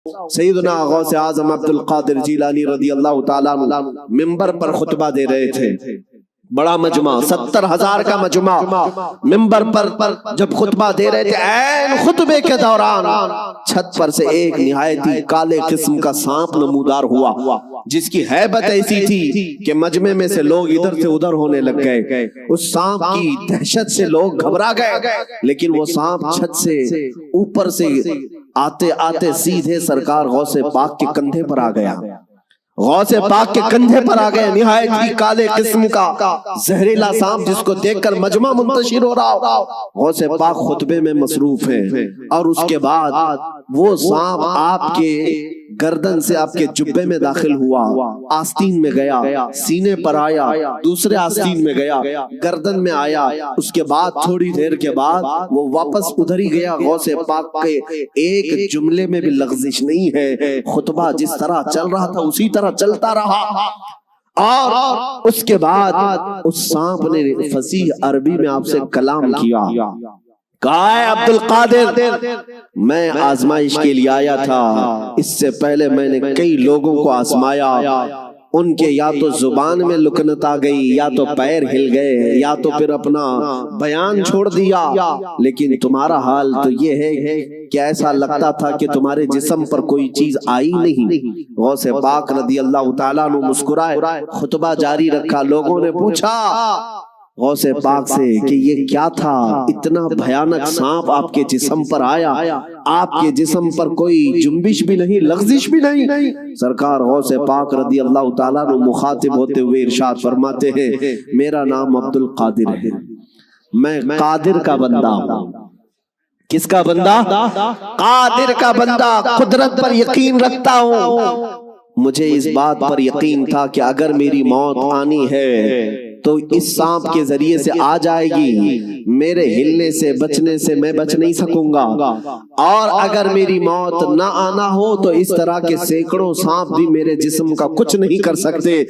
سیدنا غوث اعظم عبد القادر جیلانی رضی اللہ تعالیٰ عنہ منبر پر خطبہ دے رہے تھے، بڑا مجمع 70,000 کا مجمع منبر پر جب خطبہ دے رہے تھے، عین خطبے کے دوران چھت پر سے ایک نہایت ہی کالے قسم کا سانپ نمودار ہوا، جس کی ہیبت ایسی تھی کہ مجمع میں سے لوگ ادھر سے ادھر ہونے لگ گئے۔ اس سانپ کی دہشت سے لوگ گھبرا گئے، لیکن وہ سانپ چھت سے اوپر سے آتے آتے سیدھے سرکار غوث پاک کے کندھے پر آ گیا۔ غوث پاک کے کندھے پر آ گئے، نہایت ہی کالے قسم کا زہریلا سانپ جس کو دیکھ کر مجمع منتشر ہو رہا ہو۔ غوث پاک خطبے میں مصروف ہیں، اور اس کے بعد وہ سانپ آپ کے گردن سے آپ کے جبے میں داخل ہوا، آستین میں گیا، سینے پر آیا، دوسرے آستین میں گیا، گردن میں آیا، اس کے بعد تھوڑی دیر کے بعد وہ واپس ادھر ہی گیا۔ غوث پاک کے ایک جملے میں بھی لغزش نہیں ہے، خطبہ جس طرح چل رہا تھا اسی طرح چلتا رہا۔ اور اس کے بعد اس سانپ نے فصیح عربی میں آپ سے کلام کیا، کہا ہے عبد القادر میں آزمائش کے لیے آیا تھا، اس سے پہلے میں نے کئی لوگوں کو آزمایا، ان کے یا تو زبان میں لکنت آ گئی، یا تو پیر ہل گئے، یا تو پھر اپنا بیان چھوڑ دیا، لیکن تمہارا حال تو یہ ہے کہ ایسا لگتا تھا کہ تمہارے جسم پر کوئی چیز آئی نہیں۔ غوث پاک رضی اللہ تعالیٰ عنہ مسکرائے، خطبہ جاری رکھا۔ لوگوں نے پوچھا غوث پاک سے کہ یہ کیا تھا، اتنا بھیانک سانپ آپ کے جسم پر آیا، آپ کے جسم پر کوئی جنبش بھی نہیں، لغزش بھی نہیں۔ سرکار غوث پاک رضی اللہ تعالیٰ عنہ مخاطب ہوتے ہوئے ارشاد فرماتے ہیں، میرا نام عبد القادر ہے، میں قادر کا بندہ ہوں۔ کس کا بندہ؟ قادر کا بندہ، قدرت پر یقین رکھتا ہوں۔ مجھے اس بات پر یقین تھا کہ اگر میری موت آنی ہے تو اس سانپ کے ذریعے سے آ جائے گی، میرے ہلنے سے بچنے سے میں بچ نہیں سکوں گا، اور اگر میری موت نہ آنا ہو تو اس طرح کے سینکڑوں سانپ بھی میرے جسم کا کچھ نہیں کر سکتے۔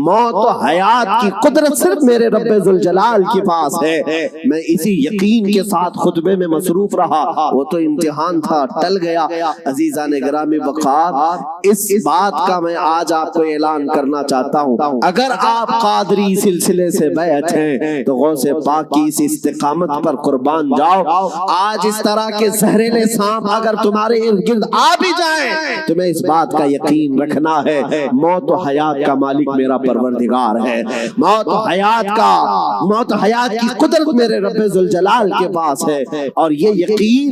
موت و حیات کی قدرت صرف میرے رب ذوالجلال کے پاس ہے۔ میں اسی یقین کے ساتھ خطبے میں مصروف رہا، وہ تو امتحان تھا، ٹل گیا۔ عزیزان گرامی وقار، اس بات کا میں آج آپ کو اعلان کرنا چاہتا ہوں، اگر آپ قادری سلسلے سے بیعت ہیں تو غوث پاک کی اس استقامت پر قربان جاؤ۔ آج اس طرح کے زہریلے سانپ اگر تمہارے ارد گرد آ بھی جائیں، تمہیں اس بات کا یقین رکھنا ہے، موت و حیات کا مالک میرا پروردگار ہے، موت و حیات کی قدرت میرے رب ذوالجلال کے پاس ہے۔ اور یہ یقین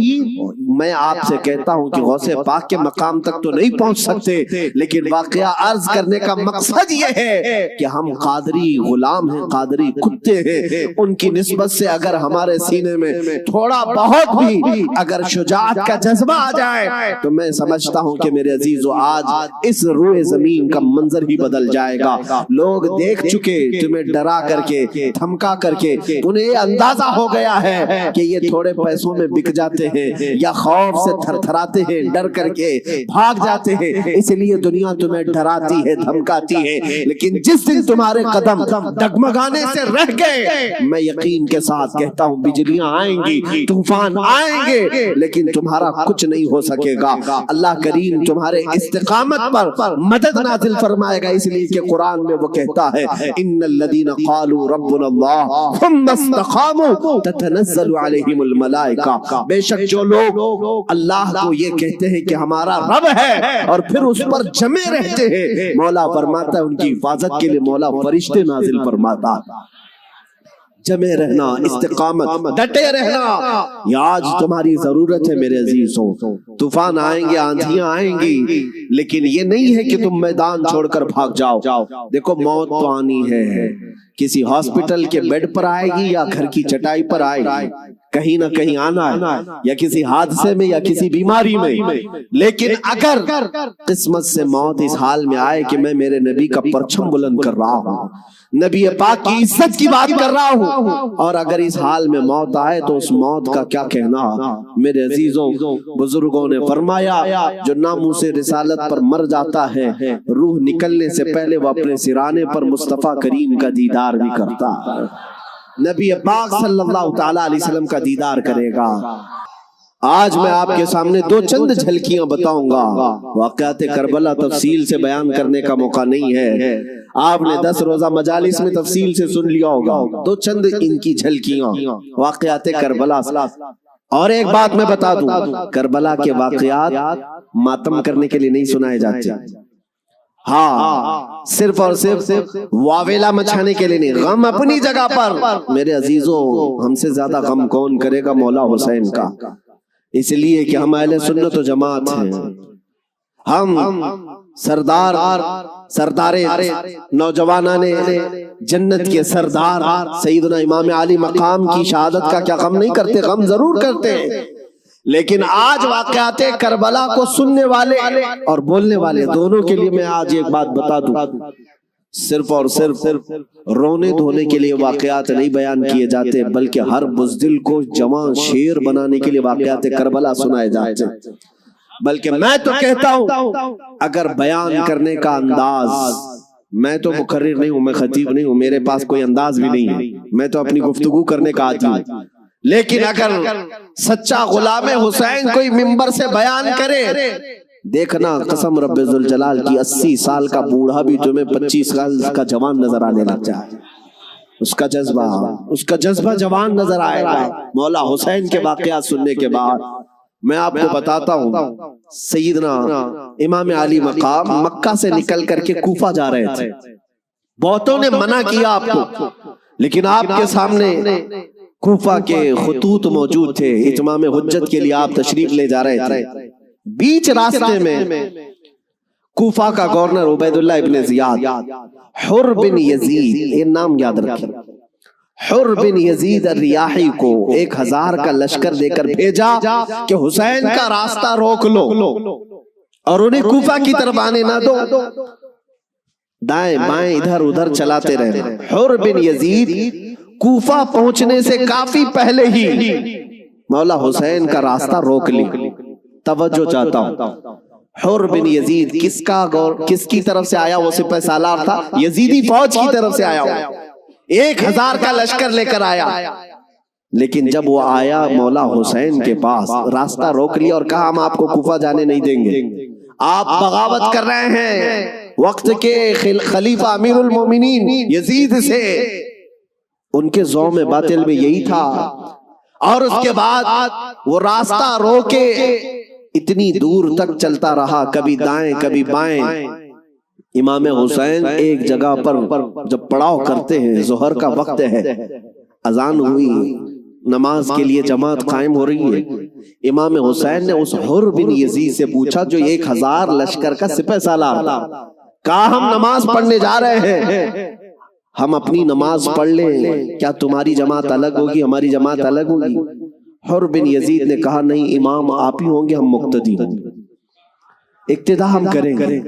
میں آپ سے کہتا ہوں کہ غوث پاک کے مقام تک تو نہیں پہنچ سکتے، لیکن واقعہ عرض کرنے کا مقصد یہ ہے کہ ہم قادری غلام ہیں، قادری کتے ہیں، ان کی نسبت سے اگر ہمارے سینے میں تھوڑا بہت بھی اگر شجاعت کا جذبہ آ جائے تو میں سمجھتا ہوں کہ میرے عزیزو آج اس روئے زمین کا منظر ہی بدل جائے گا۔ لوگ دیکھ چکے تمہیں ڈرا کر کے، دھمکا کر کے، انہیں یہ اندازہ ہو گیا ہے کہ یہ تھوڑے پیسوں میں بک جاتے ہیں یا خوف سے تھر تھراتے ہیں، ڈر کر کے بھاگ جاتے ہیں، اس لیے دنیا تمہیں ڈراتی ہے، دھمکاتی ہے۔ لیکن جس دن تمہارے قدم ڈگمگانے سے رہ گئے، میں یقین کے ساتھ کہتا ہوں بجلیاں آئیں گی، طوفان آئیں گے، لیکن تمہارا کچھ نہیں ہو سکے گا۔ اللہ کریم تمہارے استقامت پر مدد نازل فرمائے گا، اس لیے کہ قرآن میں وہ کہتا ہے ان الذین قالوا ربنا اللہ ثم استقاموا تتنزل علیہم الملائکہ، بے شک جو لوگ اللہ کو یہ کہتے ہیں کہ ہمارا رب ہے اور پھر اس پر جمے رہتے ہیں، مولا فرماتا ہے ان کی حفاظت کے لیے مولا فرشتے نازل فرماتا۔ جمے رہنا، استقامت، ڈٹے رہنا، یہ آج تمہاری ضرورت ہے میرے عزیزوں۔ طوفان آئیں گے، آندھیاں آئیں گی، لیکن یہ نہیں ہے کہ تم میدان چھوڑ کر بھاگ جاؤ۔ دیکھو موت تو آنی ہے، کسی ہاسپٹل کے بیڈ پر آئے گی یا گھر کی چٹائی پر آئے گی، کہیں نہ کہیں آنا ہے، یا کسی حادثے میں یا کسی بیماری میں۔ لیکن اگر قسمت سے موت اس حال میں آئے کہ میں میرے نبی کا پرچم بلند کر رہا ہوں، نبی پاک کی عزت کی بات کر رہا ہوں، اور اگر اس حال میں موت آئے تو اس موت کا کیا کہنا؟ میرے عزیزوں، بزرگوں نے فرمایا جو ناموس رسالت پر مر جاتا ہے، روح نکلنے سے پہلے وہ اپنے سرانے پر مصطفیٰ کریم کا دیدار بھی کرتا ہے، نبی پاک صلی اللہ تعالی علیہ وسلم کا دیدار کرے گا۔ آج میں آپ کے سامنے دو چند جھلکیاں بتاؤں گا. واقعات کربلا تفصیل سے بیان کرنے کا موقع نہیں ہے. آپ نے 10 روزہ مجالس میں تفصیل سے سن لیا ہوگا. دو چند ان کی جھلکیاں واقعات کربلا. اور ایک بات میں بتا دوں، کربلا کے واقعات ماتم کرنے کے لیے نہیں سنائے جاتے. ہاں، صرف اور صرف واویلا مچھانے کے لیے نہیں. غم اپنی جگہ پر میرے عزیزوں، ہم سے زیادہ غم کون کرے گا؟ مولا حسین کا. اس لیے کہ ہم اہل سنت و جماعت ہیں. ہم سردار نوجوانان جنت کے سردار سیدنا امام علی مقام کی شہادت کا کیا غم نہیں کرتے؟ غم ضرور کرتے ہیں. لیکن آج واقعات کربلا کو سننے والے اور بولنے والے دونوں کے لیے میں آج ایک بات بتا دوں. صرف اور صرف رونے دھونے کے لیے واقعات نہیں بیان کیے جاتے، بلکہ ہر بزدل کو جوان شیر بنانے کے لیے واقعات کربلا سنائے جاتے. بلکہ میں تو کہتا ہوں، اگر بیان کرنے کا انداز، میں تو مقرر نہیں ہوں، میں خطیب نہیں ہوں، میرے پاس کوئی انداز بھی نہیں ہے، میں تو اپنی گفتگو کرنے کا عادی ہوں. لیکن اگر سچا غلام حسین کوئی منبر سے بیان کرے، دیکھنا قسم رب ذوالجلال کی 80 سال کا بوڑھا بھی تمہیں 25 سال کا جوان نظر آنے لگ جائے. اس کا جذبہ جوان نظر آئے گا. مولا حسین کے واقعات سننے کے بعد میں آپ کو بتاتا ہوں، سیدنا امام علی مقام مکہ سے نکل کر کے کوفہ جا رہے تھے. بہتوں نے منع کیا آپ کو، لیکن آپ کے سامنے کوفہ کے خطوط موجود تھے. اتمام حجت کے لیے آپ تشریف لے جا رہے تھے. بیچ راستے میں کوفہ کا گورنر عبید اللہ ابن زیاد، حر بن یزید، یہ نام یاد رکھیں، حر بن یزید الریاحی کو 1000 کا لشکر دے کر بھیجا کہ حسین کا راستہ روک لو اور انہیں کوفہ کی طرف آنے نہ دو. دائیں بائیں ادھر ادھر چلاتے رہے. حر بن یزید کوفہ پہنچنے سے کافی پہلے ہی مولا حسین کا راستہ روک لی. توجہ چاہتا ہوں، حر بن یزید کس کی طرف سے آیا؟ وہ سپہ سالار تھا، یزیدی فوج کی طرف سے آیا ہوا. 1000 کا لشکر لے کر آیا. لیکن جب وہ آیا مولا حسین کے پاس، راستہ روک لیا اور کہا ہم آپ کو کوفہ جانے نہیں دیں گے، آپ بغاوت کر رہے ہیں وقت کے خلیفہ امیر المومنین یزید سے. ان کے ذوم باطل میں یہی تھا. اور اس کے بعد وہ راستہ روکے اتنی دور تک چلتا رہا، کبھی دائیں کبھی بائیں. امام حسین ایک جگہ پر جب پڑاؤ کرتے ہیں، ظہر کا وقت ہے، اذان ہوئی، نماز کے لیے جماعت قائم ہو رہی ہے. امام حسین نے اس حر بن یزید سے پوچھا جو 1000 لشکر کا سپہ سالار تھا، کہا ہم نماز پڑھنے جا رہے ہیں، ہم اپنی نماز پڑھ لیں، کیا تمہاری جماعت الگ ہوگی، ہماری جماعت الگ ہوگی؟ حر بن یزید نے کہا نہیں، امام آپ ہی ہوں گے، ہم مقتدی ہوں گے، اقتداء ہم کریں گے.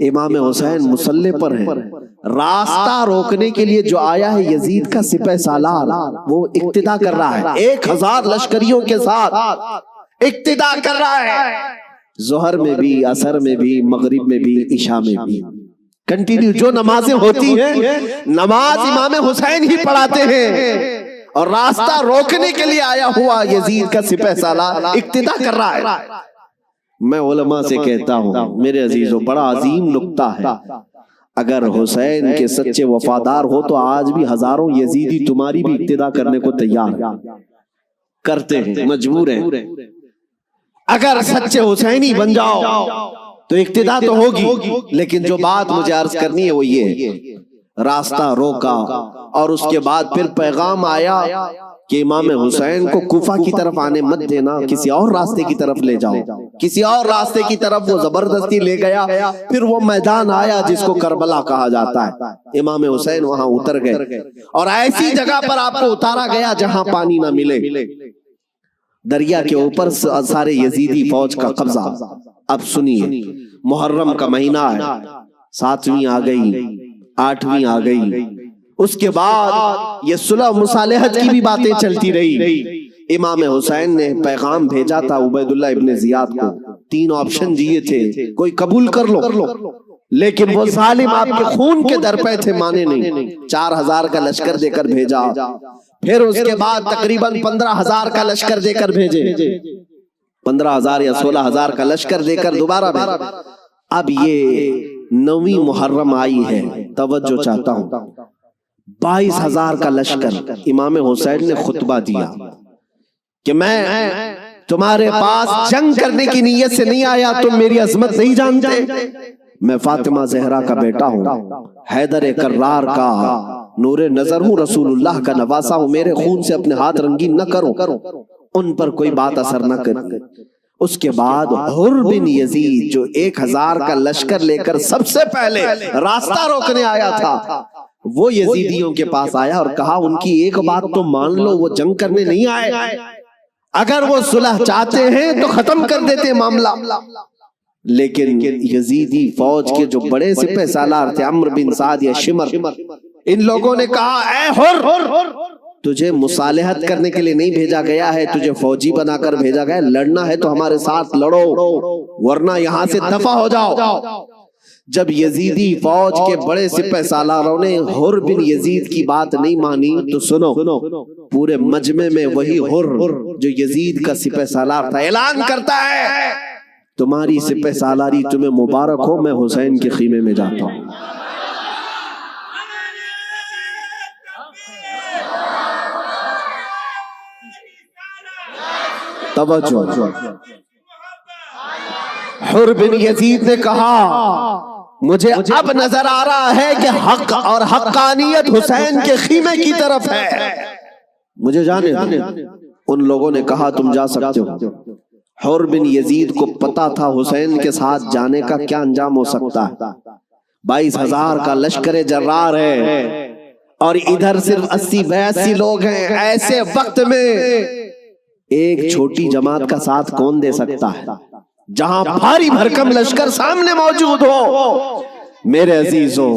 امام حسین مصلی پر ہیں. راستہ روکنے کے لیے جو آیا ہے یزید کا سپہ سالار، وہ اقتداء کر رہا ہے، 1000 لشکریوں کے ساتھ اقتداء کر رہا ہے. ظہر میں بھی، عصر میں بھی، مغرب میں بھی، عشاء میں بھی کنٹینیو جو نمازیں ہوتی ہیں، نماز امام حسین ہی پڑھاتے ہیں. اور راستہ روکنے کے لیے آیا ہوا یزید کا سپہ سالار اقتداء کر رہا ہے. میں علماء سے کہتا ہوں میرے عزیزوں، بڑا عظیم نکتہ ہے. اگر حسین کے سچے وفادار ہو تو آج بھی ہزاروں یزیدی تمہاری بھی اقتداء کرنے کو تیار کرتے ہیں، مجبور ہیں. اگر سچے حسینی بن جاؤ تو اقتداء تو ہوگی. لیکن جو بات مجھے عرض کرنی ہے وہ یہ، راستہ روکا اور اس کے بعد پھر پیغام آیا کہ امام حسین کو کوفہ کی طرف آنے مت دینا، کسی اور راستے کی طرف لے جاؤ. کسی اور راستے کی طرف وہ زبردستی لے گیا. پھر وہ میدان آیا جس کو کربلا کہا جاتا ہے. امام حسین وہاں اتر گئے اور ایسی جگہ پر آپ کو اتارا گیا جہاں پانی نہ ملے. دریا کے اوپر سارے یزیدی فوج کا قبضہ. اب سنیے، محرم کا مہینہ ہے، 7ویں آ گئی، 8ویں آ گئی. اس کے بعد یہ صلح مصالحت کی بھی باتیں چلتی رہی. امام حسین نے پیغام بھیجا تھا عبید اللہ ابن زیاد کو، 3 آپشن دیے تھے، کوئی قبول کر لو، لیکن وہ ظالم آپ کے خون کے در پہ تھے، مانے نہیں. 4000 کا لشکر دے کر بھیجا. پھر اس کے بعد تقریباً 15000 کا لشکر دے کر بھیجے. 15,000 یا 16,000 کا لشکر دے کر دوبارہ بھیجا۔ اب یہ 9 محرم آئی ہے، توجہ چاہتا ہوں، 22,000 کا لشکر امام حسین نے خطبہ دیا کہ میں تمہارے پاس جنگ کرنے کی نیت سے نہیں آیا، تم میری عظمت نہیں جانتے، میں فاطمہ زہرا کا بیٹا ہوں، حیدر کرار کا نور نظر ہوں، رسول اللہ کا نواسا ہوں، میرے خون سے اپنے ہاتھ رنگین نہ کرو، ان پر کوئی بات اثر نہ کرے۔ اس کے بعد حر بن یزید جو 1,000 کا لشکر لے کر سب سے پہلے راستہ روکنے آیا تھا، وہ یزیدیوں کے پاس آیا اور کہا ان کی ایک بات تو مان لو، وہ جنگ کرنے نہیں آئے، اگر وہ صلح چاہتے ہیں تو ختم کر دیتے معاملہ۔ لیکن یزیدی فوج کے جو بڑے سپہ سالار تھے، عمرو بن سعد یا شمر، ان لوگوں نے کہا اے حر، تجھے مصالحت کرنے کے لیے نہیں بھیجا گیا ہے، تجھے فوجی بنا کر بھیجا گیا ہے، لڑنا ہے تو ہمارے ساتھ لڑو ورنہ یہاں سے دفع ہو جاؤ۔ جب یزیدی فوج کے بڑے سپہ سالاروں نے حر بن یزید کی بات نہیں مانی تو سنو، پورے مجمع میں وہی حر جو یزید کا سپہ سالار تھا اعلان کرتا ہے تمہاری سپہ سالاری تمہیں مبارک ہو، میں حسین کے خیمے میں جاتا ہوں۔ توجہ، حر بن یزید نے کہا مجھے اب نظر آ رہا ہے کہ حق اور حقانیت حسین کے خیمے کی طرف ہے، مجھے جانے دو۔ ان لوگوں نے کہا تم جا سکتے ہو۔ حر بن یزید کو پتا تھا حسین کے ساتھ جانے کا کیا انجام ہو سکتا ہے، 22,000 کا لشکر جرار ہے اور ادھر صرف 80-82 لوگ ہیں، ایسے وقت میں ایک چھوٹی جماعت کا ساتھ کون دے سکتا ہے جہاں بھاری بھرکم لشکر سامنے موجود ہو؟ میرے عزیزو،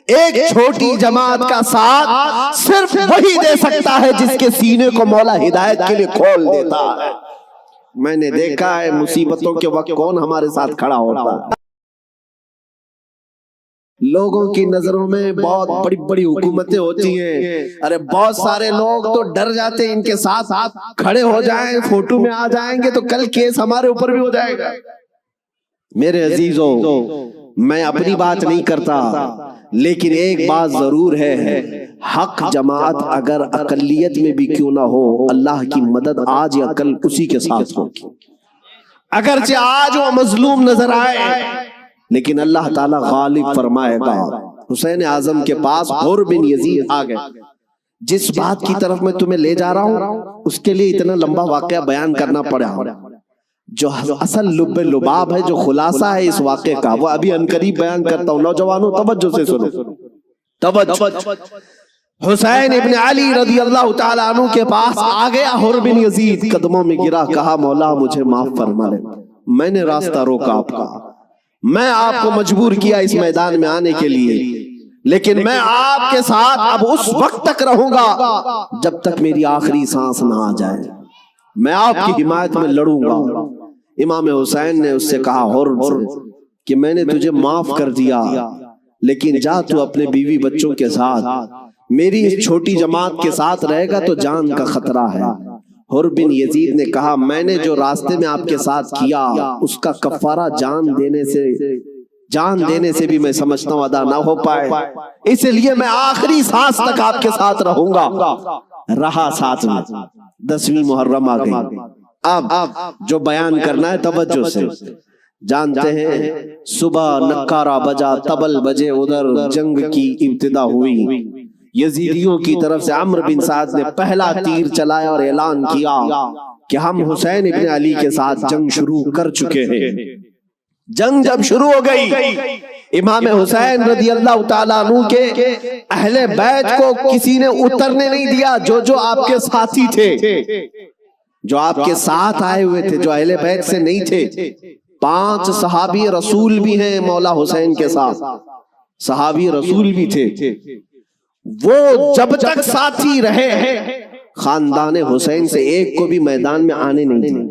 ایک چھوٹی جماعت کا ساتھ صرف وہی دے سکتا ہے جس کے سینے کو مولا ہدایت کے لیے کھول دیتا ہے۔ میں نے دیکھا ہے مصیبتوں کے وقت کون ہمارے ساتھ کھڑا ہوتا ہے۔ لوگوں کی نظروں میں بہت بڑی بڑی حکومتیں ہوتی ہیں، ارے بہت سارے لوگ تو ڈر جاتے ہیں ان کے ساتھ کھڑے ہو جائیں، فوٹو میں آ جائیں گے تو کل کیس ہمارے اوپر بھی ہو جائے گا۔ میرے عزیزوں، میں اپنی بات نہیں کرتا، لیکن ایک بات ضرور ہے، حق جماعت اگر اقلیت میں بھی کیوں نہ ہو، اللہ کی مدد آج یا کل اسی کے ساتھ ہوگی۔ اگرچہ آج وہ مظلوم نظر آئے لیکن اللہ تعالیٰ غالب فرمائے گا۔ حسین اعظم کے پاس حر بن یزید آ گئے۔ جس بات کی طرف میں تمہیں لے جا رہا ہوں اس کے لیے اتنا لمبا واقعہ بیان کرنا پڑا، جو اصل لب لباب ہے، جو خلاصہ ہے اس واقعے کا، وہ ابھی عنقریب بیان کرتا ہوں۔ نوجوانوں توجہ سے سنو، توجہ۔ حسین ابن علی رضی اللہ تعالیٰ عنہ کے پاس آ گیا حر بن یزید، قدموں میں گرا، کہا مولا مجھے معاف فرما لے، میں نے راستہ روکا آپ کا، میں آپ کو مجبور کیا اس میدان میں آنے کے لیے، لیکن میں آپ کے ساتھ اب اس وقت تک رہوں گا جب تک میری آخری سانس نہ آ جائے، میں آپ کی حمایت میں لڑوں گا۔ امام حسین نے اس سے کہا حر کہ میں نے تجھے معاف کر دیا، لیکن جا تو اپنے بیوی بچوں کے ساتھ، میری اس چھوٹی جماعت کے ساتھ رہے گا تو جان کا خطرہ ہے۔ حر بن یزید نے کہا میں نے جو راستے میں آپ کے ساتھ کیا اس کا کفارہ جان دینے سے بھی میں سمجھتا ہوں ادا نہ ہو پائے، اس لیے میں آخری سانس تک آپ کے ساتھ رہوں گا۔ رہا ساتھ میں، 10ویں محرم آ گئی۔ اب جو بیان کرنا ہے توجہ سے، جانتے ہیں صبح نکارہ بجا، طبل بجے، ادھر جنگ کی ابتدا ہوئی۔ یزیدیوں کی طرف سے عمرو بن سعد نے پہلا تیر چلایا اور اعلان کیا کہ ہم حسین ابن علی کے ساتھ جنگ شروع کر چکے ہیں۔ جنگ جب شروع ہو گئی، امام حسین رضی اللہ تعالیٰ عنہ کے اہل بیت کو کسی نے اترنے نہیں دیا، جو آپ کے ساتھی تھے، جو آپ کے ساتھ آئے ہوئے تھے، جو اہل بیت سے نہیں تھے۔ 5 صحابی رسول بھی ہیں مولا حسین کے ساتھ، صحابی رسول بھی تھے، وہ جب تک ساتھی رہے خاندان حسین سے ایک کو بھی میدان میں آنے نہیں دیا۔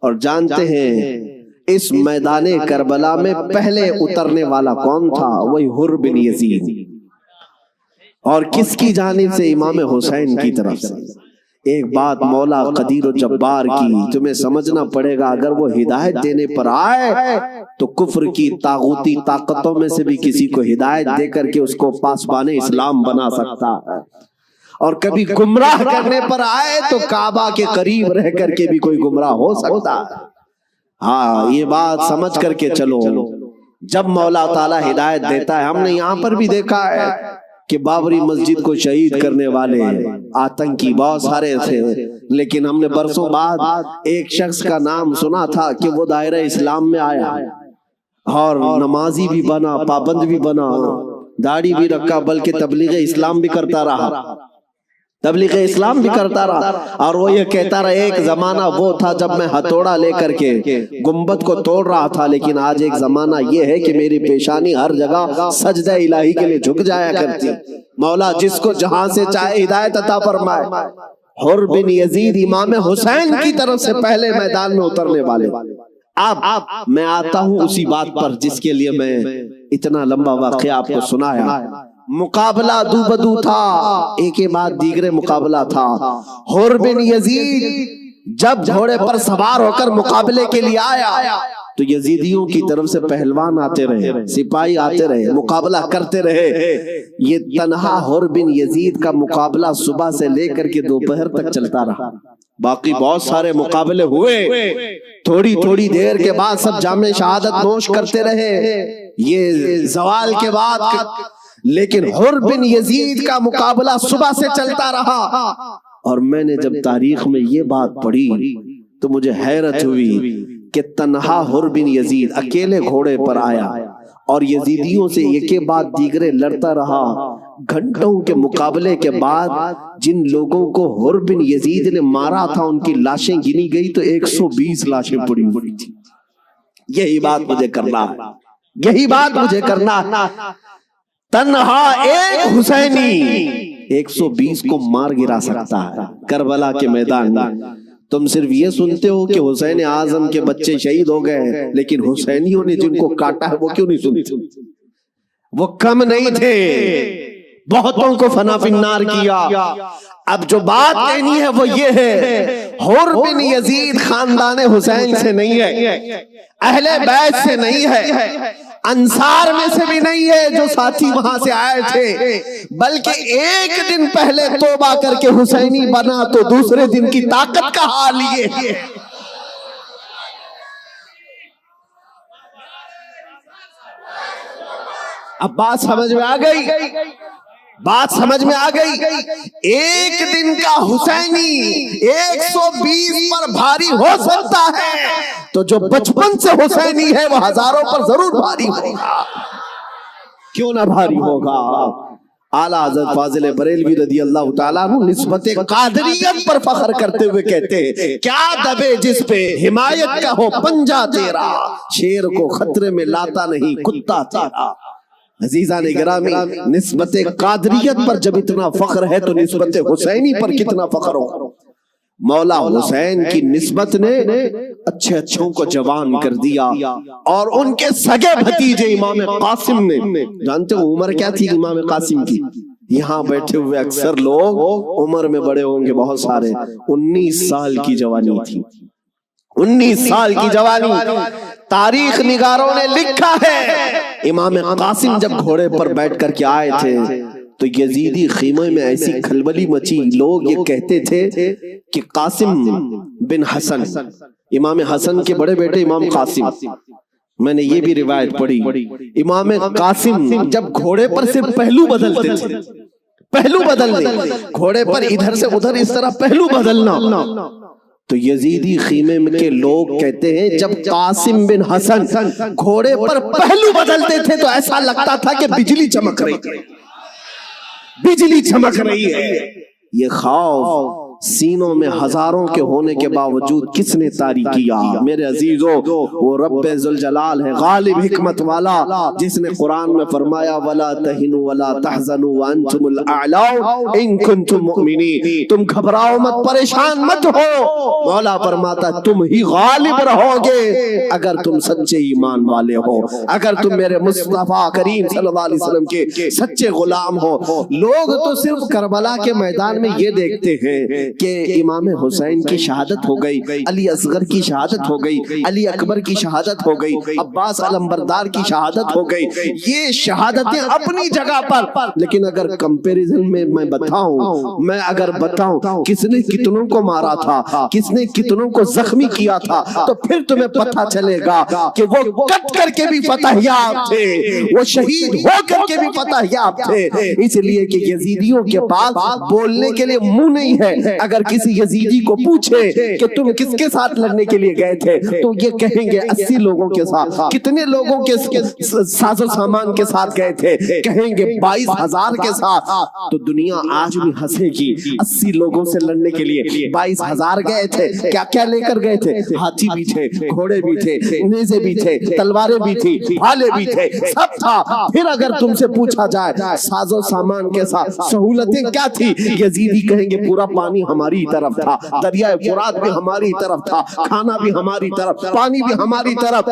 اور جانتے ہیں اس میدان کربلا میں پہلے اترنے والا کون تھا؟ وہی حر بن یزید، اور کس کی جانب سے؟ امام حسین کی طرف سے۔ ایک بات مولا قدیر و جبار کی تمہیں سمجھنا پڑے گا، اگر وہ ہدایت دینے پر آئے تو کفر کی طاغوتی طاقتوں میں سے بھی کسی کو ہدایت دے کر کے اس کو پاسبان اسلام بنا سکتا ہے، اور کبھی گمراہ کرنے پر آئے تو کعبہ کے قریب رہ کر کے بھی کوئی گمراہ ہو سکتا ہے۔ ہاں یہ بات سمجھ کر کے چلو، جب مولا تعالیٰ ہدایت دیتا ہے، ہم نے یہاں پر بھی دیکھا ہے کہ بابری مسجد کو شہید کرنے والے آتنکی بہت سارے تھے، لیکن ہم نے برسوں بعد ایک شخص کا نام سنا تھا کہ وہ دائرہ اسلام میں آیا اور نمازی بھی بنا، پابند بھی بنا، داڑھی بھی رکھا، بلکہ تبلیغ اسلام بھی کرتا رہا، تبلیغ اسلام بھی کرتا رہا، اور وہ یہ کہتا رہا ایک زمانہ وہ تھا جب میں ہتھوڑا لے کر کے گنبد کو توڑ رہا تھا، لیکن آج ایک زمانہ یہ ہے کہ میری پیشانی ہر جگہ سجدہ الہی کے لیے جھک جایا کرتی۔ مولا جس کو جہاں سے چاہے ہدایت عطا فرمائے۔ حر بن یزید امام حسین کی طرف سے پہلے میدان میں اترنے والے۔ اب میں آتا ہوں اسی بات پر جس کے لیے میں اتنا لمبا واقعہ آپ کو سنایا۔ مقابلہ دو بدو تھا، ایک کے بعد دیگرے مقابلہ تھا۔ حر بن یزید جب گھوڑے پر سوار ہو کر مقابلے کے لیے آیا تو یزیدیوں کی طرف سے پہلوان آتے رہے، سپاہی آتے رہے، مقابلہ کرتے رہے۔ یہ تنہا حر بن یزید کا مقابلہ صبح سے لے کر کے دوپہر تک چلتا رہا۔ باقی بہت سارے مقابلے ہوئے، تھوڑی تھوڑی دیر کے بعد سب جام شہادت نوش کرتے رہے، یہ زوال کے بعد، لیکن حر بن یزید کا مقابلہ صبح سے چلتا رہا۔ اور میں نے جب تاریخ میں یہ بات پڑھی تو مجھے حیرت ہوئی کہ تنہا حر بن یزید اکیلے گھوڑے پر آیا اور یزیدیوں سے ایک کے بعد دیگرے لڑتا رہا۔ گھنٹوں کے مقابلے کے بعد جن لوگوں کو حر بن یزید نے مارا تھا ان کی لاشیں گنی گئی تو 120 لاشیں پڑی ہوئی تھی۔ یہی بات مجھے کرنا ہے، یہی بات مجھے کرنا ہے۔ تنہا ایک حسینی 120 کو مار گرا سکتا ہے کربلا کے میدان میں۔ تم صرف یہ سنتے ہو کہ حسین اعظم کے بچے شہید ہو گئے، لیکن حسینیوں نے جن کو کاٹا ہے وہ کیوں نہیں سنتے؟ وہ کم نہیں تھے، بہتوں کو فنا فی النار کیا۔ اب جو بات کہنی ہے وہ یہ ہے، حر بن یزید خاندان حسین سے نہیں ہے، اہل بیت سے نہیں ہے، انصار میں سے بھی نہیں ہے جو ساتھی وہاں سے آئے تھے، بلکہ ایک دن پہلے توبہ کر کے حسینی بنا تو دوسرے دن کی طاقت کا حال یہ ہے۔ اب بات سمجھ میں آ گئی، بات سمجھ میں آ گئی۔ ایک دن کا حسینی 120 پر بھاری ہو سکتا ہے، تو جو بچپن سے حسینی ہے وہ ہزاروں پر ضرور بھاری ہوگا، کیوں نہ بھاری ہوگا۔ اعلیٰ حضرت فاضل بریلوی رضی اللہ تعالیٰ عنہ نسبت قادریت پر فخر کرتے ہوئے کہتے ہیں، کیا دبے جس پہ حمایت کا ہو پنجہ تیرا، شیر کو خطرے میں لاتا نہیں کتا تیرا۔ عزیزان گرامی، نسبت قادریت پر جب اتنا فخر ہے تو نسبت حسینی پر کتنا فخر ہو۔ مولا حسین کی نسبت نے اچھے اچھوں کو جوان کر دیا، اور ان کے سگے بھتیجے امام قاسم نے، جانتے ہو عمر کیا تھی امام قاسم کی؟ یہاں بیٹھے ہوئے اکثر لوگ عمر میں بڑے ہوں گے بہت سارے، 19 سال کی جوانی تھی، 19 سال کی جوانی۔ تاریخ نگاروں نے لکھا ہے امام قاسم جب گھوڑے پر بیٹھ کر کے آئے تھے تو یزیدی خیمے میں ایسی کھلبلی مچی، لوگ یہ کہتے تھے کہ قاسم بن حسن، امام حسن کے بڑے بیٹے امام قاسم، میں نے یہ بھی روایت پڑھی، امام قاسم جب گھوڑے پر صرف پہلو بدلتے تھے، پہلو بدلنے، گھوڑے پر ادھر سے ادھر اس طرح پہلو بدلنا، تو یزیدی خیمے کے لوگ کہتے ہیں جب قاسم بن حسن گھوڑے پر پہلو بدلتے تھے تو ایسا لگتا تھا کہ بجلی چمک رہی ہے، بجلی چمک رہی ہے۔ یہ خوف سینوں میں ہزاروں کے ہونے کے باوجود کس نے طاری کیا؟ میرے عزیزوں، وہ رب ذوالجلال ہے، غالب حکمت والا، جس نے قرآن میں فرمایا وَلَا تَهِنُوا وَلَا تَحْزَنُوا وَأَنْتُمُ الْأَعْلَوْنَ إِن كُنتُم مُؤْمِنِينَ، تم گھبراؤ مت، پریشان مت ہو، مولا فرماتا تم ہی غالب رہو گے اگر تم سچے ایمان والے ہو، اگر تم میرے مصطفیٰ کریم صلی اللہ علیہ وسلم کے سچے غلام ہو۔ لوگ تو صرف کربلا کے میدان میں یہ دیکھتے ہیں کہ امام حسین کی شہادت ہو گئی، علی اصغر کی شہادت ہو گئی، علی اکبر کی شہادت ہو گئی، عباس علمبردار کی شہادت ہو گئی، یہ شہادتیں اپنی جگہ پر، لیکن اگر کمپیریزن میں میں بتاؤں، میں اگر بتاؤں کس نے کتنوں کو مارا تھا، کس نے کتنوں کو زخمی کیا تھا، تو پھر تمہیں پتہ چلے گا کہ وہ کٹ کر کے بھی فتح یاب تھے، وہ شہید ہو کر کے بھی فتح یاب تھے، اس لیے کہ یزیدیوں کے پاس بولنے کے لیے منہ نہیں ہے۔ اگر کسی یزیدی کو پوچھے کہ تم کس کے ساتھ لڑنے کے لیے گئے تھے تو یہ کہیں گے 80 لوگوں کے ساتھ۔ کتنے لوگوں کے ساز و سامان کے ساتھ گئے تھے؟ کہیں گے 22,000 کے ساتھ۔ تو دنیا آج بھی ہنسے گی 80 لوگوں سے لڑنے کے لیے 22,000 گئے تھے، کیا کیا لے کر گئے تھے؟ ہاتھی بھی تھے، گھوڑے بھی تھے، نیزے بھی تھے، تلواریں بھی تھی، بھالے بھی تھے، سب تھا۔ پھر اگر تم سے پوچھا جائے ساز و سامان کے ساتھ سہولتیں کیا تھی، یزیدی کہیں گے پورا پانی ہماری طرف تھا، دریائے فرات بھی ہماری طرف تھا، کھانا بھی ہماری طرف، پانی بھی ہماری طرف۔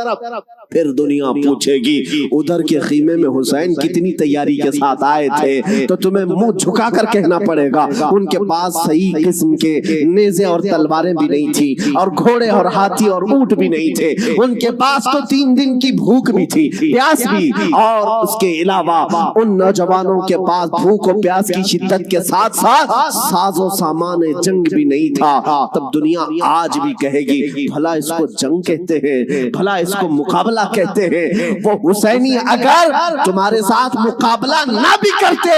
پھر دنیا پوچھے گی ادھر کے خیمے میں حسین کتنی تیاری کے ساتھ آئے تھے، تو تمہیں منہ جھکا کر کہنا پڑے گا ان کے پاس صحیح قسم کے نیزے اور تلواریں بھی نہیں تھی، اور گھوڑے اور ہاتھی اور اونٹ بھی نہیں تھے، ان کے پاس تو 3 دن کی بھوک بھی تھی، پیاس بھی، اور اس کے علاوہ ان نوجوانوں کے پاس بھوک و پیاس کی شدت کے ساتھ ساتھ ساز و سامان جنگ بھی نہیں تھا۔ تب دنیا آج بھی کہے گی بھلا اس کو جنگ کہتے ہیں، بھلا اس کو مقابلہ کہتے ہیں۔ وہ حسینی اگر تمہارے ساتھ مقابلہ نہ بھی کرتے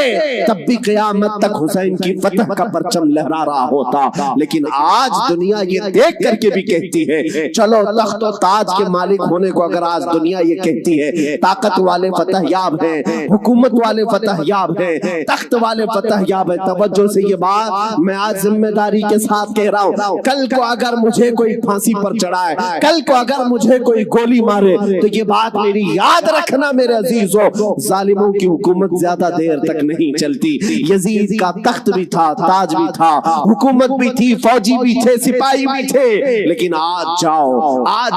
تب بھی قیامت تک حسین کی فتح کا پرچم لہرا رہا ہوتا، لیکن آج دنیا یہ دیکھ کر کے بھی کہتی ہے، چلو تخت و تاج کے مالک ہونے کو اگر آج دنیا یہ کہتی ہے، طاقت والے فتح یاب ہیں، حکومت والے فتح یاب ہیں، تخت والے فتح یاب ہیں۔ توجہ سے یہ بات میں آج ذمہ داری کے ساتھ کہہ رہا ہوں، کل کو اگر مجھے کوئی پھانسی پر چڑھائے، کل کو اگر مجھے کوئی گولی مارے تو یہ بات میری یاد رکھنا میرے عزیزو، ظالموں کی حکومت زیادہ دیر تک نہیں چلتی۔ یزید کا تخت بھی تھا، تاج بھی تھا، حکومت بھی تھی، فوجی بھی تھے، سپاہی بھی تھے، لیکن آج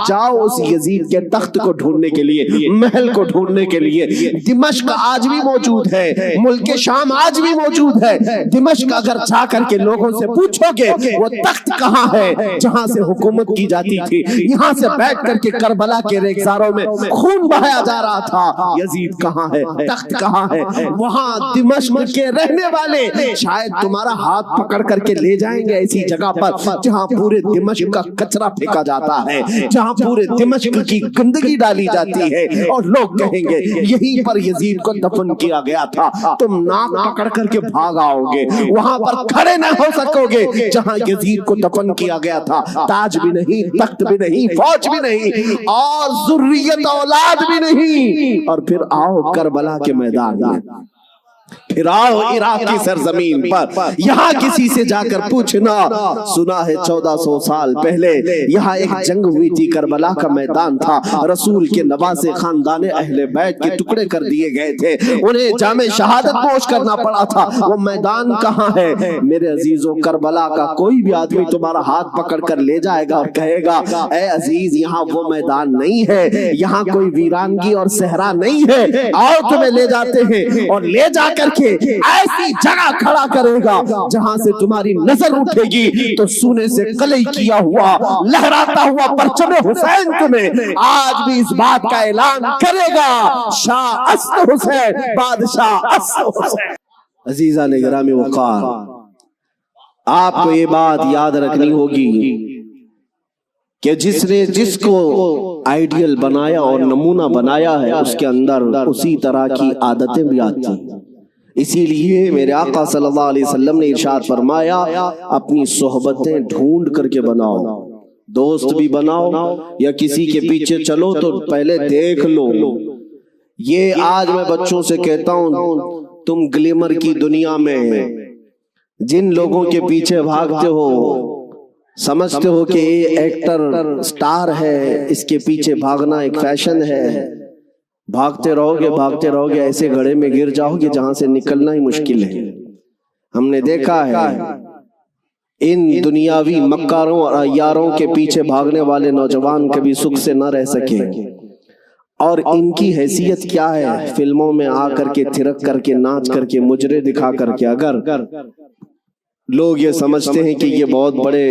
جاؤ اس یزید کے تخت کو ڈھونڈنے کے لیے، محل کو ڈھونڈنے کے لیے۔ دمشق آج بھی موجود ہے، ملک شام آج بھی موجود ہے۔ دمشق اگر جا کر کے لوگوں سے پوچھو گے وہ تخت کہاں ہے جہاں سے حکومت کی جاتی تھی، یہاں سے بیٹھ کر کے کربلا کے ریگزاروں میں خون بہایا جا رہا تھا، یزید کہاں ہے، تخت کہاں ہے؟ وہاں دمشق کے رہنے والے شاید تمہارا ہاتھ پکڑ کر کے لے جائیں گے ایسی جگہ پر جہاں پورے دمشق کا کچرا پھینکا جاتا ہے، جہاں پورے دمشق کی گندگی ڈالی جاتی ہے، اور لوگ کہیں گے یہیں پر یزید کو دفن کیا گیا تھا۔ تم ناک پکڑ کر کے بھاگ آؤ گے، وہاں پر کھڑے نہ ہو سکو گے جہاں یزید کو دفن کیا گیا تھا۔ تاج بھی نہیں، تخت بھی نہیں، فوج بھی نہیں، اور ذریت اولاد بھی نہیں، اور پھر آؤ کربلا کے میدان میں، پھر آؤ عراق کی سرزمین پر، یہاں کسی سے جا کر پوچھنا، سنا ہے 1400 سال پہلے یہاں ایک جنگ ہوئی تھی، کربلا کا میدان تھا، رسول کے نواسے خاندان اہل بیت کے ٹکڑے کر دیے گئے تھے، انہیں جام شہادت نوش کرنا پڑا تھا، وہ میدان کہاں ہے؟ میرے عزیزوں، کربلا کا کوئی بھی آدمی تمہارا ہاتھ پکڑ کر لے جائے گا اور کہے گا اے عزیز یہاں وہ میدان نہیں ہے، یہاں کوئی ویرانگی اور صحرا نہیں ہے، آؤ تمہیں لے جاتے ہیں، اور لے جا کر کے ایسی جگہ کھڑا کرے گا جہاں سے تمہاری نظر اٹھے گی تو سونے سے قلعی کیا ہوا لہراتا ہوا پرچم حسین تمہیں آج بھی اس بات کا اعلان کرے گا، شاہ اسد حسین، بادشاہ اسد حسین۔ عزیزان گرامی وقار، آپ کو یہ بات یاد رکھنی ہوگی کہ جس نے جس کو آئیڈیل بنایا اور نمونہ بنایا ہے اس کے اندر اسی طرح کی عادتیں بھی آتی ہیں۔ اسی لیے میرے آقا صلی اللہ علیہ وسلم نے ارشاد فرمایا اپنی صحبتیں ڈھونڈ کر کے بناؤ، دوست بھی بناؤ یا کسی کے پیچھے چلو تو پہلے دیکھ لو۔ یہ آج میں بچوں سے کہتا ہوں، تم گلیمر کی دنیا میں جن لوگوں کے پیچھے بھاگتے ہو سمجھتے ہو کہ یہ ایکٹر سٹار ہے، اس کے پیچھے بھاگنا ایک فیشن ہے، بھاگتے رہو گے ایسے گڑھے میں گر جاؤ گے جہاں سے نکلنا ہی مشکل ہے۔ ہم نے دیکھا ہے ان دنیاوی مکاروں اور عیاروں کے پیچھے بھاگنے والے نوجوان کبھی سکھ سے نہ رہ سکے، اور ان کی حیثیت کیا ہے؟ فلموں میں آ کر کے تھرک کر کے ناچ کر کے مجرے دکھا کر کے اگر لوگ یہ سمجھتے ہیں کہ یہ بہت بڑے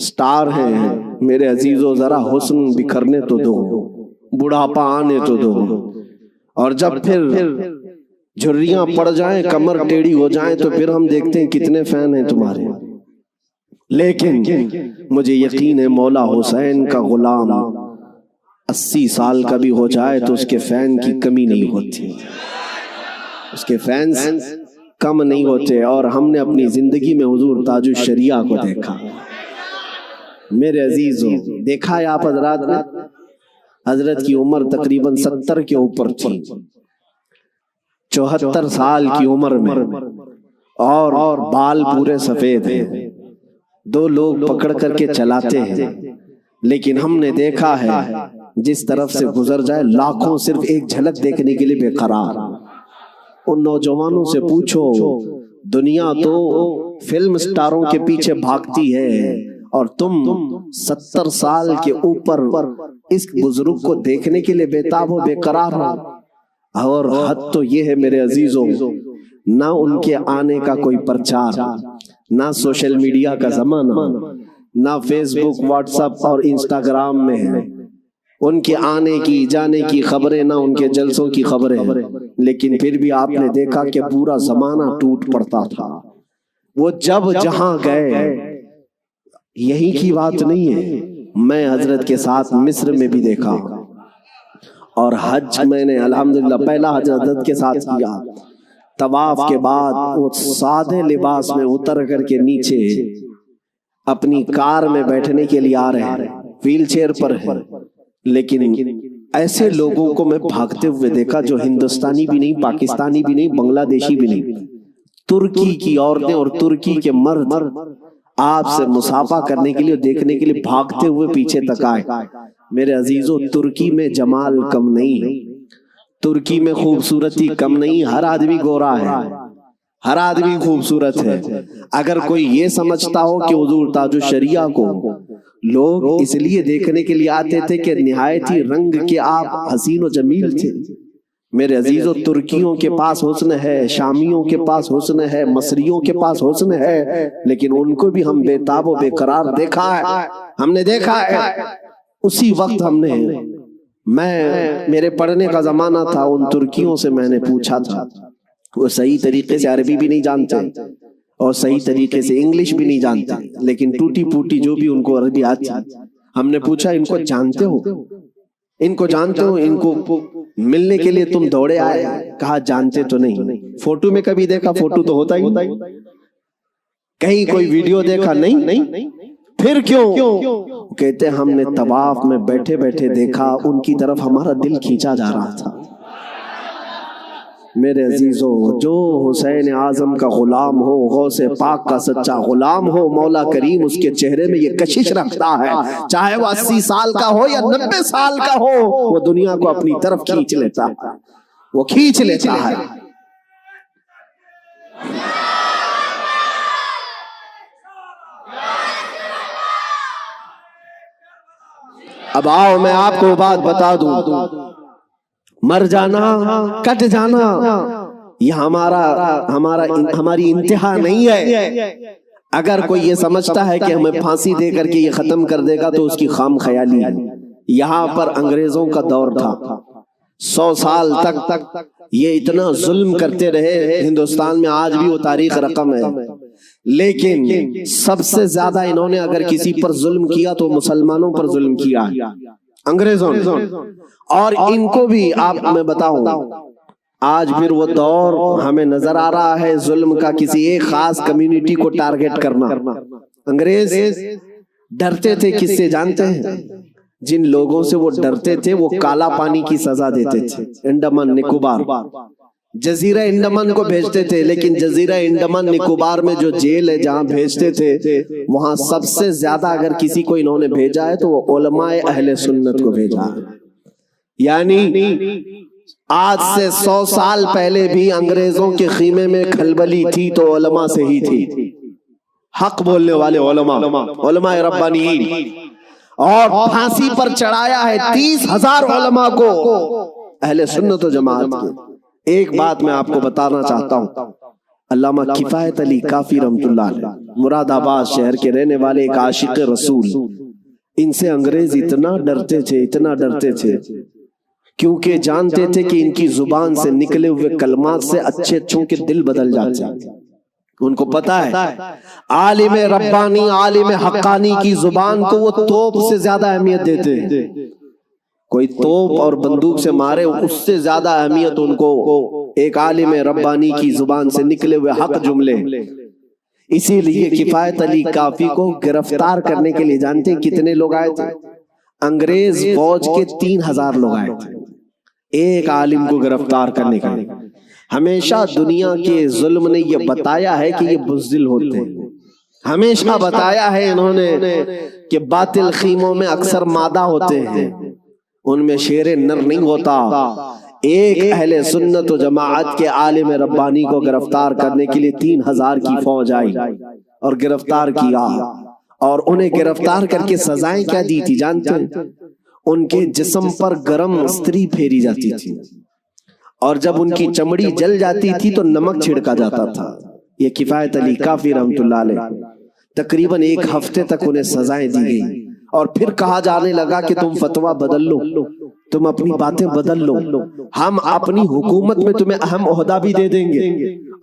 سٹار ہیں. میرے عزیزو ذرا حسن بکھرنے تو دو، بڑھاپا آنے تو دو، اور جب پھر جھریاں پڑ جائیں، کمر ٹیڑھی ہو جائیں، تو پھر ہم دیکھتے ہیں کتنے فین ہیں تمہارے. لیکن مجھے یقین ہے مولا حسین کا غلام 80 سال کا بھی ہو جائے تو اس کے فین کی کمی نہیں ہوتی، اس کے فینز کم نہیں ہوتے. اور ہم نے اپنی زندگی میں حضور تاج الشریعہ کو دیکھا. میرے عزیزو دیکھا ہے آپ حضرات نے، حضرت کی عمر تقریباً 70 کے اوپر تھی، 74 سال کی عمر میں، اور بال پورے سفید ہیں. 2 لوگ پکڑ کر کے چلاتے ہیں، لیکن ہم نے دیکھا ہے جس طرف سے گزر جائے لاکھوں صرف ایک جھلک دیکھنے کے لیے بے قرار. ان نوجوانوں سے پوچھو، دنیا تو فلم سٹاروں کے پیچھے بھاگتی ہے اور تم 70 سال کے اوپر اس بزرگ کو دیکھنے کے لیے بےتاب ہو، بے قرار ہو. اور حد تو یہ ہے میرے عزیزوں، نہ ان کے آنے کا کوئی پرچار، نہ سوشل میڈیا کا زمانہ، نہ فیس بک، واٹس ایپ اور انسٹاگرام میں ہے ان کے آنے کی جانے کی خبریں، نہ ان کے جلسوں کی خبریں. لیکن پھر بھی آپ نے دیکھا کہ پورا زمانہ ٹوٹ پڑتا تھا. وہ جب جہاں گئے، یہی کی بات نہیں ہے، میں حضرت کے ساتھ مصر میں بھی دیکھا، اور حج میں نے الحمدللہ پہلا حج حضرت کے ساتھ کیا. طواف کے بعد وہ سادے لباس میں اتر کر کے نیچے اپنی کار میں بیٹھنے کے لیے آ رہے ہیں، ویل چیئر پر ہے. لیکن ایسے لوگوں کو میں بھاگتے ہوئے دیکھا جو ہندوستانی بھی نہیں، پاکستانی بھی نہیں، بنگلہ دیشی بھی نہیں. ترکی کی عورتیں اور ترکی کے مرد آپ سے مصافحہ کرنے کے لیے، دیکھنے کے لیے بھاگتے ہوئے پیچھے تک آئے. میرے عزیزو ترکی میں جمال کم نہیں، ترکی میں خوبصورتی کم نہیں. ہر آدمی گورا ہے، ہر آدمی خوبصورت ہے. اگر کوئی یہ سمجھتا ہو کہ حضور تاج الشریعہ کو لوگ اس لیے دیکھنے کے لیے آتے تھے کہ نہایت ہی رنگ کے آپ حسین و جمیل تھے، میرے عزیزو ترکیوں کے پاس حسن ہے، شامیوں کے پاس حسن ہے، مصریوں کے پاس حسن ہے، لیکن ان کو بھی ہم بے تاب و بے قرار دیکھا ہے. ہم نے دیکھا ہے اسی وقت ہم نے، میرے پڑھنے کا زمانہ تھا، ان ترکیوں سے میں نے پوچھا تھا، وہ صحیح طریقے سے عربی بھی نہیں جانتے اور صحیح طریقے سے انگلش بھی نہیں جانتے، لیکن ٹوٹی پوٹی جو بھی ان کو عربی آتی. ہم نے پوچھا ان کو جانتے ہو، ان کو جانتے ہو، ان کو ملنے کے لیے تم دوڑے آئے؟ کہا جانتے تو نہیں. فوٹو میں کبھی دیکھا؟ فوٹو تو ہوتا ہی. کہیں کوئی ویڈیو دیکھا؟ نہیں. پھر کیوں؟ کہتے ہم نے طواف میں بیٹھے بیٹھے دیکھا، ان کی طرف ہمارا دل کھینچا جا رہا تھا. میرے عزیزو جو حسین اعظم کا غلام ہو، غوث پاک کا سچا غلام ہو، مولا کریم اس کے چہرے میں یہ کشش رکھتا ہے، چاہے وہ 80 سال کا ہو یا 90 سال کا ہو، وہ دنیا کو اپنی طرف کھینچ لیتا ہے، وہ کھینچ لیتا ہے. اب آؤ میں آپ کو بات بتا دوں، مر جانا، کٹ جانا، یہ ہماری انتہا نہیں ہے. اگر کوئی یہ سمجھتا ہے کہ ہمیں پھانسی دے کر کے یہ ختم کر دے گا تو اس کی خام خیالی ہے. یہاں پر انگریزوں کا دور تھا، 100 سال تک یہ اتنا ظلم کرتے رہے. ہندوستان میں آج بھی وہ تاریخ رقم ہے، لیکن سب سے زیادہ انہوں نے اگر کسی پر ظلم کیا تو مسلمانوں پر ظلم کیا ہے انگریزوں نے. اور ان کو بھی آپ میں بتاؤں، آج پھر وہ دور ہمیں نظر آ رہا ہے ظلم کا، کسی ایک خاص کمیونٹی کو ٹارگٹ کرنا. انگریز ڈرتے تھے کس سے جانتے ہیں؟ جن لوگوں سے وہ ڈرتے تھے وہ کالا پانی کی سزا دیتے تھے. انڈمان نکوبار، جزیرہ انڈمان کو بھیجتے تھے، لیکن جزیرہ انڈمان نکوبار میں جو جیل ہے جہاں بھیجتے تھے، وہاں سب سے زیادہ اگر کسی کو انہوں نے بھیجا ہے تو وہ علماء اہل سنت کو بھیجا ہے. یعنی آج سے 100 سال پہلے بھی انگریزوں کے خیمے میں کھلبلی تھی تو علماء سے ہی تھی، حق بولنے والے علماء ربانیین. اور پھانسی پر چڑھایا ہے 30,000 علماء کو اہل سنت و جماعت کے. ایک بات میں آپ کو بتانا چاہتا ہوں، علامہ کفایت علی کافی رحمۃ اللہ علیہ مراد آباد شہر کے رہنے والے ایک عاشق رسول، ان سے انگریز اتنا ڈرتے تھے کیونکہ جانتے تھے کہ ان کی زبان سے نکلے ہوئے کلمات سے اچھے اچھوں کے دل بدل جاتے ہیں۔ ان کو پتا ہے عالم ربانی عالم حقانی کی زبان کو وہ توپ سے زیادہ اہمیت دیتے ہیں، کوئی توپ اور بندوق سے مارے اس سے زیادہ اہمیت ان کو ایک عالم ربانی کی زبان سے نکلے ہوئے حق جملے۔ اسی لیے کفایت علی کافی کو گرفتار کرنے کے لیے جانتے ہیں کتنے لوگ آئے تھے؟ انگریز فوج کے 3000 لوگ آئے تھے ایک عالم کو گرفتار کرنے کے لیے۔ ہمیشہ دنیا کے ظلم نے یہ بتایا ہے کہ یہ بزدل ہوتے ہیں، ہمیشہ بتایا ہے انہوں نے کہ باطل خیموں میں اکثر مادہ ہوتے ہیں، ان میں شیر نر نہیں ہوتا۔ ایک اہل سنت و جماعت کے عالم ربانی کو گرفتار کرنے کے لیے 3000 کی فوج آئی اور گرفتار کیا، اور انہیں گرفتار کر کے سزائیں کیا دی تھی جانتے ہیں؟ ان کے جسم پر گرم استری پھیری جاتی تھی، اور جب ان کی چمڑی جل جاتی تھی تو نمک چھڑکا جاتا تھا۔ یہ کفایت علی کافی رحمۃ اللہ علیہ تقریباً 1 ہفتے تک انہیں سزائیں دی گئی، اور پھر کہا جانے لگا کہ تم فتویٰ بدل لو، تم اپنی باتیں بدل لو، ہم اپنی حکومت میں تمہیں اہم عہدہ بھی دے دیں گے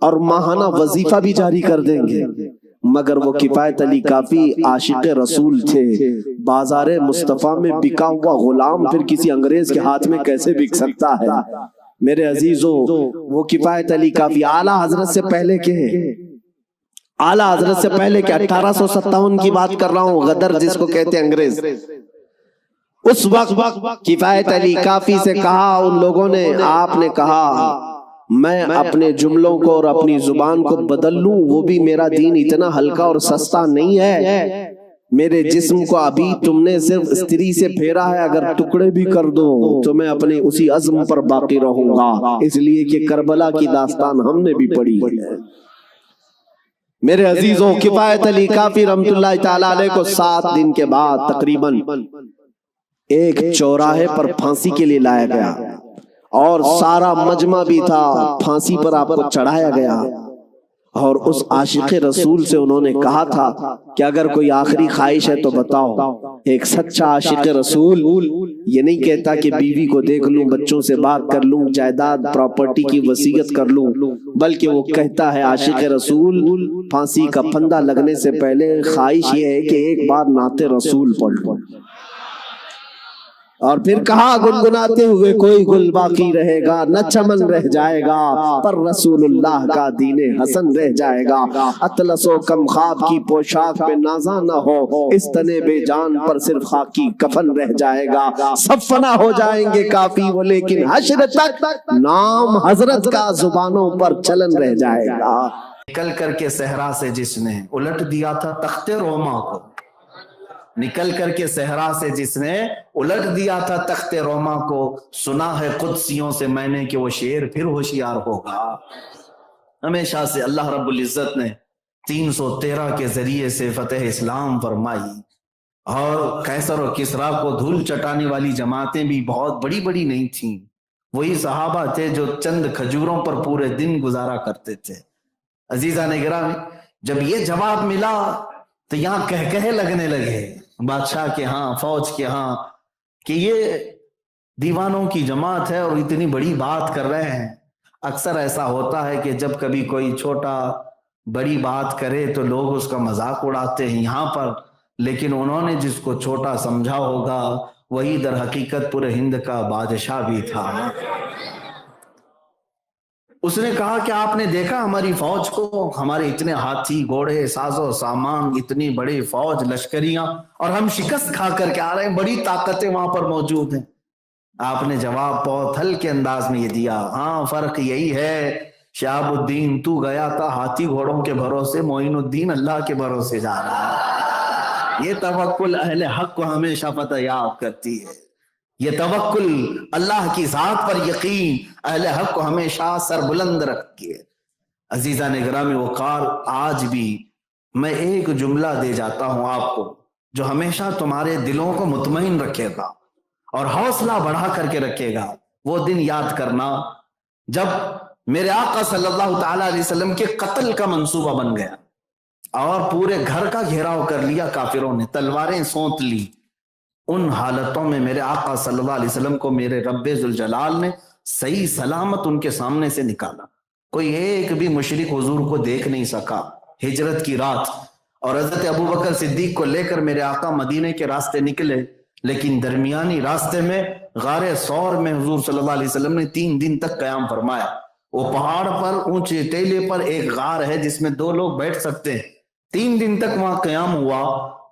اور ماہانہ وظیفہ بھی جاری کر دیں گے۔ مگر وہ کفایت علی کافی عاشق رسول تھے، بازار مصطفیٰ میں بکا ہوا غلام پھر کسی انگریز کے ہاتھ میں کیسے بک سکتا ہے؟ میرے عزیزوں، وہ کفایت علی کافی اعلیٰ حضرت سے پہلے کے ہیں، اعلیٰ حضرت سے پہلے کے 1857 کی بات کر رہا ہوں، غدر جس کو کہتے ہیں انگریز۔ اس وقت کفایت علی کافی سے کہا ان لوگوں نے، آپ نے کہا میں اپنے جملوں کو اور اپنی زبان کو بدل لوں، وہ بھی میرا دین اتنا ہلکا اور سستا نہیں ہے، میرے جسم کو ابھی تم نے صرف استری سے پھیرا ہے، اگر ٹکڑے بھی کر دو تو میں اپنے اسی عزم پر باقی رہوں گا، اس لیے کہ کربلا کی داستان ہم نے بھی پڑھی ہے۔ میرے عزیزوں، کفایت علی کافی رحمۃ اللہ تعالی علیہ کو 7 دن کے بعد تقریباً ایک چوراہے پر پھانسی کے لیے لایا گیا، اور سارا مجمع بھی تھا، پھانسی پر آپ کو چڑھایا گیا، اور اس عاشق رسول سے انہوں نے کہا تھا کہ اگر کوئی آخری خواہش ہے تو بتاؤ۔ ایک سچا عاشق رسول یہ نہیں کہتا کہ بیوی کو دیکھ لوں، بچوں سے بات کر لوں، جائیداد پراپرٹی کی وصیت کر لوں، بلکہ وہ کہتا ہے عاشق رسول پھانسی کا پھندا لگنے سے پہلے خواہش یہ ہے کہ ایک بار نعت رسول پڑھ لوں۔ اور پھر کہا گنگناتے ہوئے، کوئی گل باقی رہے گا نہ چمن رہ جائے گا، پر رسول اللہ کا دین حسن رہ جائے گا، اطلس و کم خواب کی پوشاک پہ نازا نہ ہو، اس تنے بے جان پر صرف خاکی کفن رہ جائے گا، سب فنا ہو جائیں گے کافی وہ، لیکن حشر تک نام حضرت کا زبانوں پر چلن رہ جائے گا۔ نکل کر کے صحرا سے جس نے الٹ دیا تھا تخت روما کو، نکل کر کے صحرا سے جس نے الٹ دیا تھا تخت روما کو، سنا ہے قدسیوں سے میں نے کہ وہ شیر پھر ہوشیار ہوگا۔ ہمیشہ سے اللہ رب العزت نے 313 کے ذریعے سے فتح اسلام فرمائی، اور قیصر و کسریٰ کو دھول چٹانے والی جماعتیں بھی بہت بڑی بڑی نہیں تھیں، وہی صحابہ تھے جو چند کھجوروں پر پورے دن گزارا کرتے تھے۔ عزیزان گرامی، جب یہ جواب ملا تو یہاں کہکہے لگنے لگے بادشاہ کے ہاں، فوج کے ہاں، کہ یہ دیوانوں کی جماعت ہے اور اتنی بڑی بات کر رہے ہیں۔ اکثر ایسا ہوتا ہے کہ جب کبھی کوئی چھوٹا بڑی بات کرے تو لوگ اس کا مذاق اڑاتے ہیں یہاں پر، لیکن انہوں نے جس کو چھوٹا سمجھا ہوگا وہی در حقیقت پورے ہند کا بادشاہ بھی تھا۔ اس نے کہا کہ آپ نے دیکھا ہماری فوج کو، ہمارے اتنے ہاتھی گھوڑے ساز و سامان، اتنی بڑی فوج لشکریاں، اور ہم شکست کھا کر کے آ رہے ہیں، بڑی طاقتیں وہاں پر موجود ہیں۔ آپ نے جواب بہت ہلکے انداز میں یہ دیا، ہاں فرق یہی ہے شہاب الدین تو گیا تھا ہاتھی گھوڑوں کے بھروسے، معین الدین اللہ کے بھروسے جا رہا ہے۔ یہ توکل اہل حق کو ہمیشہ فتح یاب کرتی ہے، یہ توکل اللہ کی ذات پر یقین اہل حق کو ہمیشہ سر بلند رکھتی ہے۔ عزیزان گرامی وقار، آج بھی میں ایک جملہ دے جاتا ہوں آپ کو جو ہمیشہ تمہارے دلوں کو مطمئن رکھے گا اور حوصلہ بڑھا کر کے رکھے گا۔ وہ دن یاد کرنا جب میرے آقا صلی اللہ تعالی علیہ وسلم کے قتل کا منصوبہ بن گیا اور پورے گھر کا گھیراؤ کر لیا کافروں نے، تلواریں سونت لی۔ ان حالتوں میں میرے آقا صلی اللہ علیہ وسلم کو میرے رب ذوالجلال نے صحیح سلامت ان کے سامنے سے نکالا۔ کوئی ایک بھی مشرک حضور کو دیکھ نہیں سکا۔ ہجرت کی رات، اور حضرت ابوبکر صدیق کو لے کر میرے آقا مدینے کے راستے نکلے، لیکن درمیانی راستے میں غار ثور میں حضور صلی اللہ علیہ وسلم نے 3 دن تک قیام فرمایا۔ وہ پہاڑ پر اونچے ٹیلے پر ایک غار ہے جس میں 2 لوگ بیٹھ سکتے ہیں، 3 دن تک وہاں قیام ہوا۔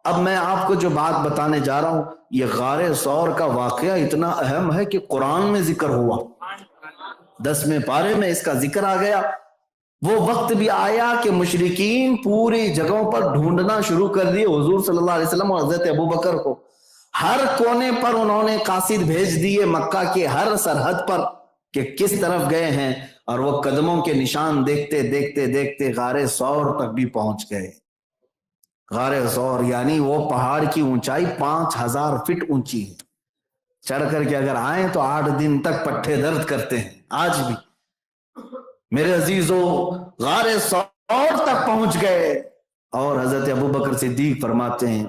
اب میں آپ کو جو بات بتانے جا رہا ہوں، یہ غار ثور کا واقعہ اتنا اہم ہے کہ قرآن میں ذکر ہوا، 10ویں پارے میں اس کا ذکر آ گیا۔ وہ وقت بھی آیا کہ مشرکین پوری جگہوں پر ڈھونڈنا شروع کر دیے حضور صلی اللہ علیہ وسلم اور حضرت ابوبکر کو۔ ہر کونے پر انہوں نے قاصد بھیج دیے، مکہ کے ہر سرحد پر، کہ کس طرف گئے ہیں، اور وہ قدموں کے نشان دیکھتے دیکھتے دیکھتے غار ثور تک بھی پہنچ گئے۔ غار ثور یعنی وہ پہاڑ کی اونچائی 5000 فٹ اونچی ہے، چڑھ کر کے اگر آئیں تو 8 دن تک پٹھے درد کرتے ہیں آج بھی۔ میرے عزیزو، غار ثور تک پہنچ گئے، اور حضرت ابوبکر صدیق فرماتے ہیں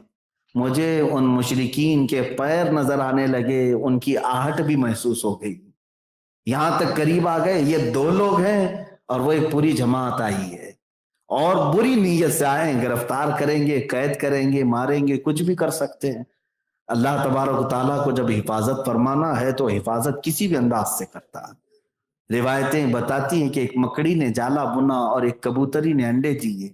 مجھے ان مشرکین کے پیر نظر آنے لگے، ان کی آہٹ بھی محسوس ہو گئی۔ یہاں تک قریب آ گئے، یہ 2 لوگ ہیں اور وہ ایک پوری جماعت آئی ہے، اور بری نیت سے آئے ہیں، گرفتار کریں گے، قید کریں گے، ماریں گے، کچھ بھی کر سکتے ہیں۔ اللہ تبارک و تعالیٰ کو جب حفاظت فرمانا ہے تو حفاظت کسی بھی انداز سے کرتا ہے۔ روایتیں بتاتی ہیں کہ ایک مکڑی نے جالا بنا اور ایک کبوتری نے انڈے دیے،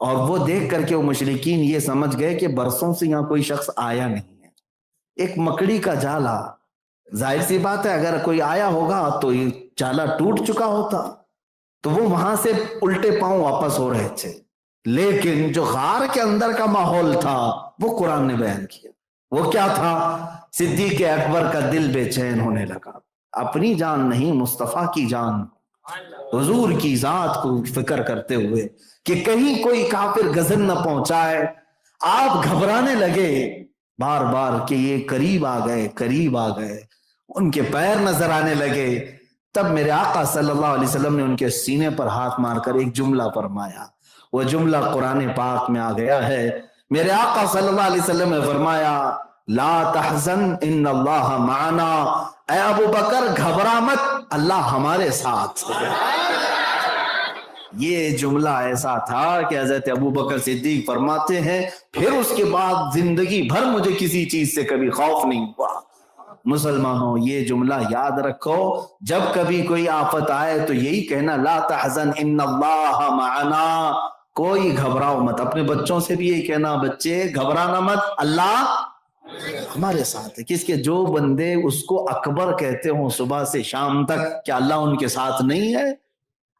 اور وہ دیکھ کر کے وہ مشرکین یہ سمجھ گئے کہ برسوں سے یہاں کوئی شخص آیا نہیں ہے۔ ایک مکڑی کا جالا، ظاہر سی بات ہے اگر کوئی آیا ہوگا تو یہ جالا ٹوٹ چکا ہوتا، تو وہ وہاں سے الٹے پاؤں واپس ہو رہے تھے۔ لیکن جو غار کے اندر کا ماحول تھا وہ قرآن نے بیان کیا۔ وہ کیا تھا؟ صدیق اکبر کا دل بے چین ہونے لگا، اپنی جان نہیں، مصطفیٰ کی جان، حضور کی ذات کو فکر کرتے ہوئے کہ کہیں کوئی کافر غزن نہ پہنچائے۔ آپ گھبرانے لگے بار بار کہ یہ قریب آ گئے، قریب آ گئے، ان کے پیر نظر آنے لگے۔ تب میرے آقا صلی اللہ علیہ وسلم نے ان کے سینے پر ہاتھ مار کر ایک جملہ فرمایا، وہ جملہ قرآن پاک میں آ گیا ہے۔ میرے آقا صلی اللہ علیہ وسلم نے فرمایا لا تحزن ان اللہ معنا، اے ابو بکر گھبرا مت، اللہ ہمارے ساتھ ہے۔ یہ جملہ ایسا تھا کہ حضرت ابو بکر صدیق فرماتے ہیں پھر اس کے بعد زندگی بھر مجھے کسی چیز سے کبھی خوف نہیں ہوا۔ مسلمانوں، یہ جملہ یاد رکھو، جب کبھی کوئی آفت آئے تو یہی کہنا لا تحزن ان اللہ معنا، کوئی گھبراؤ مت۔ اپنے بچوں سے بھی یہی کہنا بچے گھبرانا مت، اللہ ہمارے ساتھ ہے۔ کس کے جو بندے اس کو اکبر کہتے ہوں صبح سے شام تک، کیا اللہ ان کے ساتھ نہیں ہے؟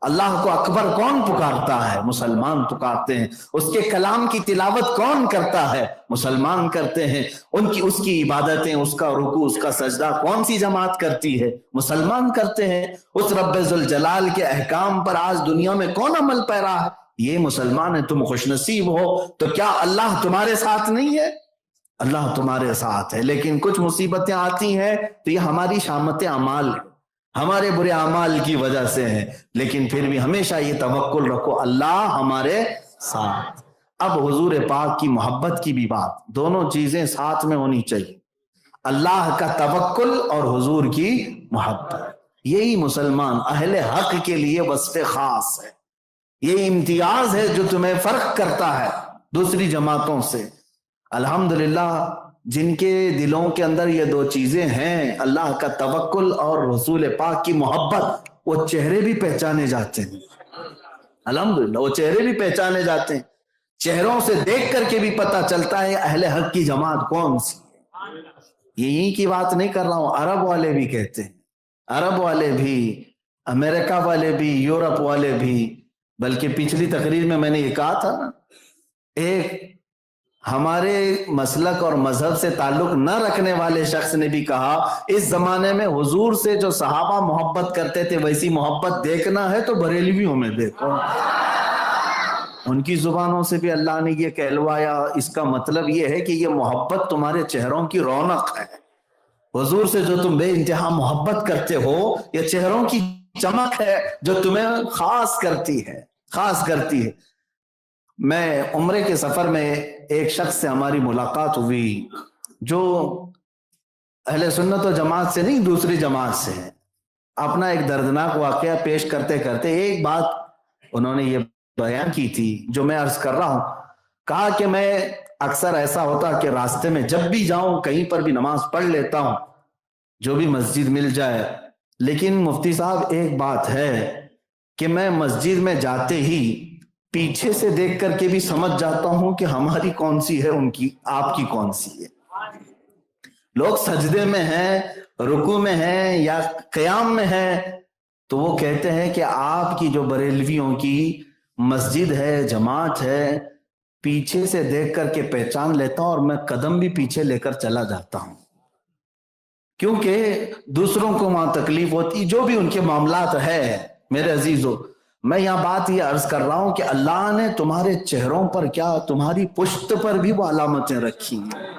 اللہ کو اکبر کون پکارتا ہے؟ مسلمان پکارتے ہیں۔ اس کے کلام کی تلاوت کون کرتا ہے؟ مسلمان کرتے ہیں۔ اس کی عبادتیں، اس کا رکوع، اس کا سجدہ کون سی جماعت کرتی ہے؟ مسلمان کرتے ہیں۔ اس رب ذوالجلال کے احکام پر آج دنیا میں کون عمل پیرا ہے؟ یہ مسلمان ہے۔ تم خوش نصیب ہو تو کیا اللہ تمہارے ساتھ نہیں ہے؟ اللہ تمہارے ساتھ ہے، لیکن کچھ مصیبتیں آتی ہیں تو یہ ہماری شامت اعمال ہے، ہمارے برے اعمال کی وجہ سے ہے، لیکن پھر بھی ہمیشہ یہ توکل رکھو اللہ ہمارے ساتھ۔ اب حضور پاک کی محبت کی بھی بات، دونوں چیزیں ساتھ میں ہونی چاہیے، اللہ کا توکل اور حضور کی محبت۔ یہی مسلمان اہل حق کے لیے وصف خاص ہے، یہ امتیاز ہے جو تمہیں فرق کرتا ہے دوسری جماعتوں سے۔ الحمدللہ جن کے دلوں کے اندر یہ 2 چیزیں ہیں، اللہ کا توکل اور رسول پاک کی محبت، وہ چہرے بھی پہچانے جاتے ہیں۔ الحمدللہ وہ چہرے بھی پہچانے جاتے ہیں، چہروں سے دیکھ کر کے بھی پتہ چلتا ہے اہل حق کی جماعت کون سی ہے۔ یہی کی بات نہیں کر رہا ہوں، عرب والے بھی کہتے ہیں، عرب والے بھی، امریکہ والے بھی، یورپ والے بھی، بلکہ پچھلی تقریر میں نے یہ کہا تھا نا، ایک ہمارے مسلک اور مذہب سے تعلق نہ رکھنے والے شخص نے بھی کہا اس زمانے میں حضور سے جو صحابہ محبت کرتے تھے ویسی محبت دیکھنا ہے تو بریلویوں میں دیکھو۔ ان کی زبانوں سے بھی اللہ نے یہ کہلوایا، اس کا مطلب یہ ہے کہ یہ محبت تمہارے چہروں کی رونق ہے۔ حضور سے جو تم بے انتہا محبت کرتے ہو، یہ چہروں کی چمک ہے جو تمہیں خاص کرتی ہے. میں عمرے کے سفر میں ایک شخص سے ہماری ملاقات ہوئی جو اہل سنت و جماعت سے نہیں دوسری جماعت سے ہے. اپنا ایک دردناک واقعہ پیش کرتے کرتے ایک بات انہوں نے یہ بیان کی تھی جو میں عرض کر رہا ہوں. کہا کہ میں اکثر ایسا ہوتا کہ راستے میں جب بھی جاؤں کہیں پر بھی نماز پڑھ لیتا ہوں جو بھی مسجد مل جائے, لیکن مفتی صاحب ایک بات ہے کہ میں مسجد میں جاتے ہی پیچھے سے دیکھ کر کے بھی سمجھ جاتا ہوں کہ ہماری کون سی ہے, ان کی آپ کی کون سی ہے. لوگ سجدے میں ہیں, رکوع میں ہیں یا قیام میں ہیں تو وہ کہتے ہیں کہ آپ کی جو بریلویوں کی مسجد ہے, جماعت ہے, پیچھے سے دیکھ کر کے پہچان لیتا ہوں اور میں قدم بھی پیچھے لے کر چلا جاتا ہوں, کیونکہ دوسروں کو وہاں تکلیف ہوتی جو بھی ان کے معاملات ہے. میرے عزیزو, میں یہاں بات یہ عرض کر رہا ہوں کہ اللہ نے تمہارے چہروں پر کیا تمہاری پشت پر بھی وہ علامتیں رکھی ہیں.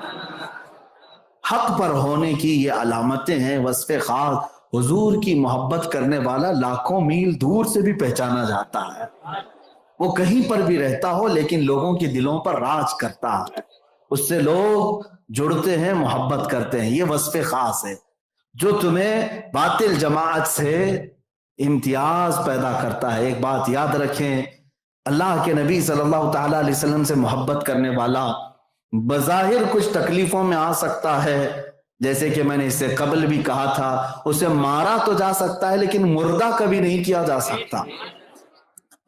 حق پر ہونے کی یہ علامتیں ہیں, وصف خاص. حضور کی محبت کرنے والا لاکھوں میل دور سے بھی پہچانا جاتا ہے. وہ کہیں پر بھی رہتا ہو لیکن لوگوں کے دلوں پر راج کرتا ہے, اس سے لوگ جڑتے ہیں, محبت کرتے ہیں. یہ وصف خاص ہے جو تمہیں باطل جماعت سے امتیاز پیدا کرتا ہے. ایک بات یاد رکھیں, اللہ کے نبی صلی اللہ تعالی علیہ وسلم سے محبت کرنے والا بظاہر کچھ تکلیفوں میں آ سکتا ہے, جیسے کہ میں نے اس سے قبل بھی کہا تھا, اسے مارا تو جا سکتا ہے لیکن مردہ کبھی نہیں کیا جا سکتا.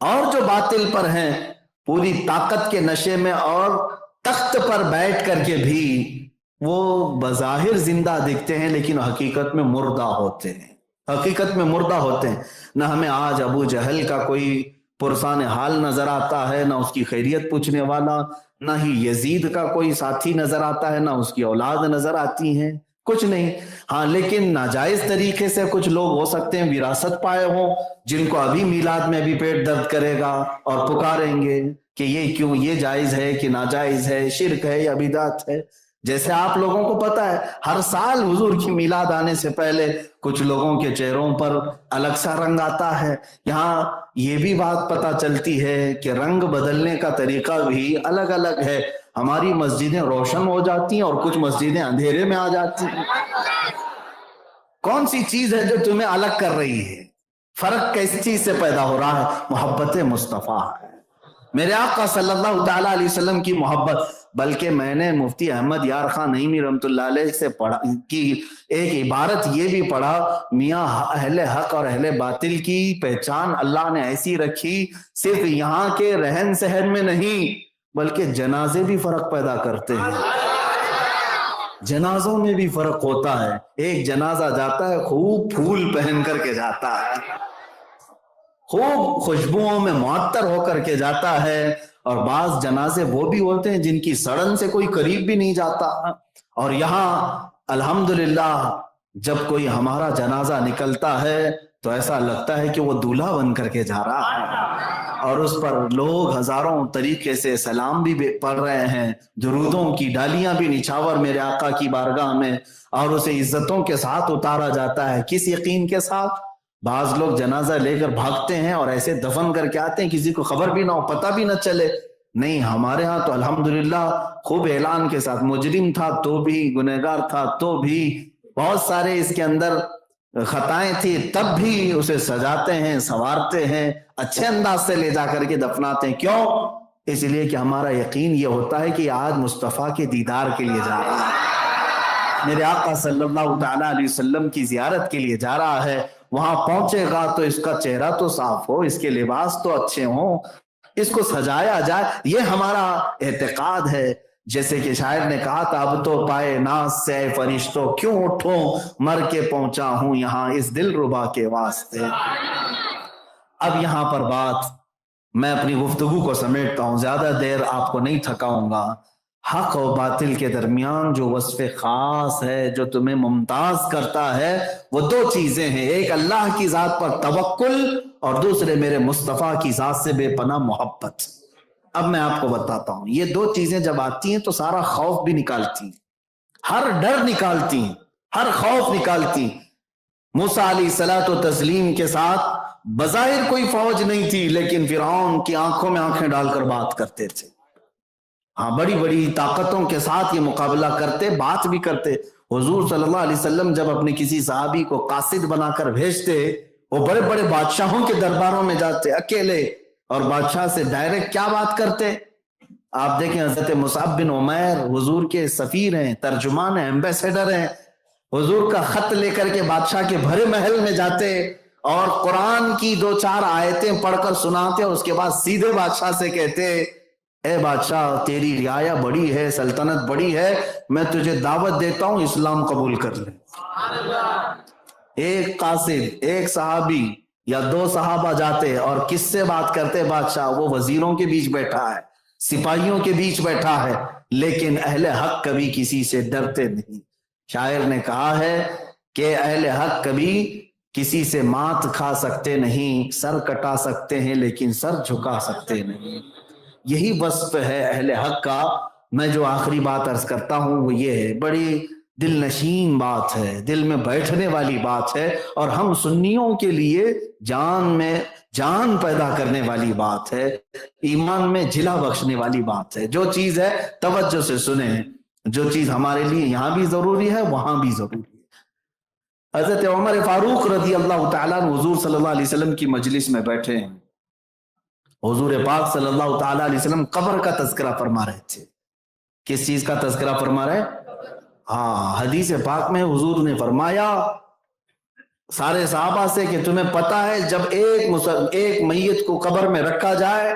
اور جو باطل پر ہیں پوری طاقت کے نشے میں اور تخت پر بیٹھ کر کے بھی وہ بظاہر زندہ دکھتے ہیں لیکن حقیقت میں مردہ ہوتے ہیں, حقیقت میں مردہ ہوتے ہیں. نہ ہمیں آج ابو جہل کا کوئی پرسان حال نظر آتا ہے, نہ اس کی خیریت پوچھنے والا, نہ ہی یزید کا کوئی ساتھی نظر آتا ہے, نہ اس کی اولاد نظر آتی ہیں, کچھ نہیں. ہاں لیکن ناجائز طریقے سے کچھ لوگ ہو سکتے ہیں وراثت پائے ہوں جن کو ابھی میلاد میں بھی پیٹ درد کرے گا اور پکاریں گے کہ یہ کیوں, یہ جائز ہے کہ ناجائز ہے, شرک ہے یا بدعت ہے. جیسے آپ لوگوں کو پتا ہے ہر سال حضور کی میلاد آنے سے پہلے کچھ لوگوں کے چہروں پر الگ سا رنگ آتا ہے. یہاں یہ بھی بات پتا چلتی ہے کہ رنگ بدلنے کا طریقہ بھی الگ الگ ہے. ہماری مسجدیں روشن ہو جاتی ہیں اور کچھ مسجدیں اندھیرے میں آ جاتی ہیں. کون سی چیز ہے جو تمہیں الگ کر رہی ہے؟ فرق کس چیز سے پیدا ہو رہا ہے؟ محبت مصطفیٰ ہے, میرے آقا صلی اللہ تعالی علیہ وسلم کی محبت. بلکہ میں نے مفتی احمد یار خان نعیمی رحمۃ اللہ علیہ سے پڑھا کی ایک عبارت یہ بھی پڑھا, میاں اہل حق اور اہل باطل کی پہچان اللہ نے ایسی رکھی صرف یہاں کے رہن سہن میں نہیں بلکہ جنازے بھی فرق پیدا کرتے ہیں, جنازوں میں بھی فرق ہوتا ہے. ایک جنازہ جاتا ہے خوب پھول پہن کر کے جاتا ہے, خوب خوشبوؤں میں معطر ہو کر کے جاتا ہے, اور بعض جنازے وہ بھی ہوتے ہیں جن کی سڑن سے کوئی قریب بھی نہیں جاتا. اور یہاں الحمدللہ جب کوئی ہمارا جنازہ نکلتا ہے تو ایسا لگتا ہے کہ وہ دولہا بن کر کے جا رہا ہے, اور اس پر لوگ ہزاروں طریقے سے سلام بھی پڑھ رہے ہیں, درودوں کی ڈالیاں بھی نچھاور میرے آقا کی بارگاہ میں, اور اسے عزتوں کے ساتھ اتارا جاتا ہے. کس یقین کے ساتھ؟ بعض لوگ جنازہ لے کر بھاگتے ہیں اور ایسے دفن کر کے آتے ہیں کسی کو خبر بھی نہ ہو, پتہ بھی نہ چلے. نہیں, ہمارے ہاں تو الحمدللہ خوب اعلان کے ساتھ, مجرم تھا تو بھی, گنہگار تھا تو بھی, بہت سارے اس کے اندر خطائیں تھی تب بھی اسے سجاتے ہیں, سنوارتے ہیں, اچھے انداز سے لے جا کر کے دفناتے ہیں. کیوں؟ اس لیے کہ ہمارا یقین یہ ہوتا ہے کہ آج مصطفیٰ کے دیدار کے لیے جا رہا ہے, میرے آقا صلی اللہ تعالی علیہ وسلم کی زیارت کے لیے جا رہا ہے. وہاں پہنچے گا تو اس کا چہرہ تو صاف ہو, اس کے لباس تو اچھے ہوں, اس کو سجایا جائے, یہ ہمارا اعتقاد ہے. جیسے کہ شاعر نے کہا تھا, اب تو پائے ناز سے فرشتوں کیوں اٹھوں, مر کے پہنچا ہوں یہاں اس دل ربا کے واسطے. اب یہاں پر بات میں اپنی گفتگو کو سمیٹتا ہوں, زیادہ دیر آپ کو نہیں تھکاؤں گا. حق و باطل کے درمیان جو وصف خاص ہے جو تمہیں ممتاز کرتا ہے وہ دو چیزیں ہیں, ایک اللہ کی ذات پر توکل اور دوسرے میرے مصطفیٰ کی ذات سے بے پناہ محبت. اب میں آپ کو بتاتا ہوں, یہ دو چیزیں جب آتی ہیں تو سارا خوف بھی نکالتی ہیں, ہر ڈر نکالتی ہیں, ہر خوف نکالتی ہیں. موسیٰ علیہ الصلوۃ والتسلیم کے ساتھ بظاہر کوئی فوج نہیں تھی، لیکن فرعون کی آنکھوں میں آنکھیں ڈال کر بات کرتے تھے. ہاں، بڑی بڑی طاقتوں کے ساتھ یہ مقابلہ کرتے، بات بھی کرتے. حضور صلی اللہ علیہ وسلم جب اپنے کسی صحابی کو قاصد بنا کر بھیجتے، وہ بڑے بڑے بادشاہوں کے درباروں میں جاتے اکیلے، اور بادشاہ سے ڈائریکٹ کیا بات کرتے. آپ دیکھیں حضرت مصعب بن عمیر حضور کے سفیر ہیں، ترجمان ہیں، ایمبیسیڈر ہیں. حضور کا خط لے کر کے بادشاہ کے بھرے محل میں جاتے اور قرآن کی 2-4 آیتیں پڑھ کر سناتے، اور اس کے بعد سیدھے بادشاہ سے کہتے، اے بادشاہ تیری رعایا بڑی ہے، سلطنت بڑی ہے، میں تجھے دعوت دیتا ہوں اسلام قبول کر لے. ایک قاصد، ایک صحابی یا 2 صحابہ جاتے اور کس سے بات کرتے؟ بادشاہ وہ وزیروں کے بیچ بیٹھا ہے، سپاہیوں کے بیچ بیٹھا ہے، لیکن اہل حق کبھی کسی سے ڈرتے نہیں. شاعر نے کہا ہے کہ اہل حق کبھی کسی سے مات کھا سکتے نہیں، سر کٹا سکتے ہیں لیکن سر جھکا سکتے نہیں. یہی وصف ہے اہل حق کا. میں جو آخری بات عرض کرتا ہوں وہ یہ ہے، بڑی دل نشین بات ہے، دل میں بیٹھنے والی بات ہے، اور ہم سنیوں کے لیے جان میں جان پیدا کرنے والی بات ہے، ایمان میں جلا بخشنے والی بات ہے. جو چیز ہے توجہ سے سنیں، جو چیز ہمارے لیے یہاں بھی ضروری ہے وہاں بھی ضروری ہے. حضرت عمر فاروق رضی اللہ تعالیٰ حضور صلی اللہ علیہ وسلم کی مجلس میں بیٹھے ہیں. حضور پاک صلی اللہ تعالیٰ علیہ وسلم قبر کا تذکرہ فرما رہے تھے. کس چیز کا تذکرہ فرما رہے؟ ہاں، حدیث پاک میں حضور نے فرمایا سارے صحابہ سے کہ تمہیں پتا ہے جب ایک میت کو قبر میں رکھا جائے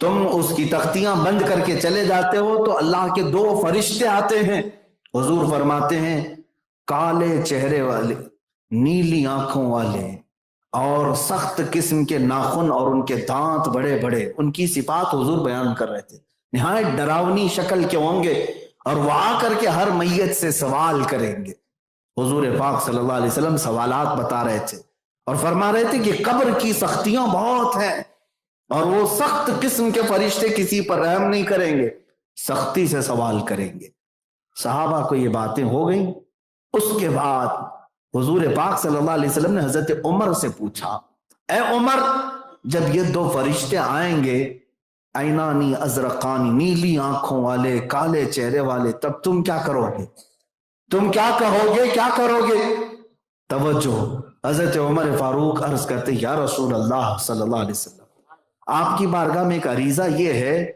تم اس کی تختیاں بند کر کے چلے جاتے ہو تو اللہ کے 2 فرشتے آتے ہیں. حضور فرماتے ہیں کالے چہرے والے، نیلی آنکھوں والے اور سخت قسم کے ناخن اور ان کے دانت بڑے بڑے، ان کی صفات حضور بیان کر رہے تھے. نہایت ڈراؤنی شکل کے ہوں گے اور وہ آ کر کے ہر میت سے سوال کریں گے. حضور پاک صلی اللہ علیہ وسلم سوالات بتا رہے تھے اور فرما رہے تھے کہ قبر کی سختیاں بہت ہیں اور وہ سخت قسم کے فرشتے کسی پر رحم نہیں کریں گے، سختی سے سوال کریں گے. صحابہ کو یہ باتیں ہو گئیں. اس کے بعد حضور پاک صلی اللہ علیہ وسلم نے حضرت عمر سے پوچھا، اے عمر جب یہ 2 فرشتے آئیں گے، عینانی ازرقانی، نیلی آنکھوں والے، کالے چہرے والے، تب تم کیا کرو گے؟ تم کیا کہو گے؟ کیا کرو گے؟ توجہ. حضرت عمر فاروق عرض کرتے، یا رسول اللہ صلی اللہ علیہ وسلم، آپ کی بارگاہ میں ایک عریضہ یہ ہے،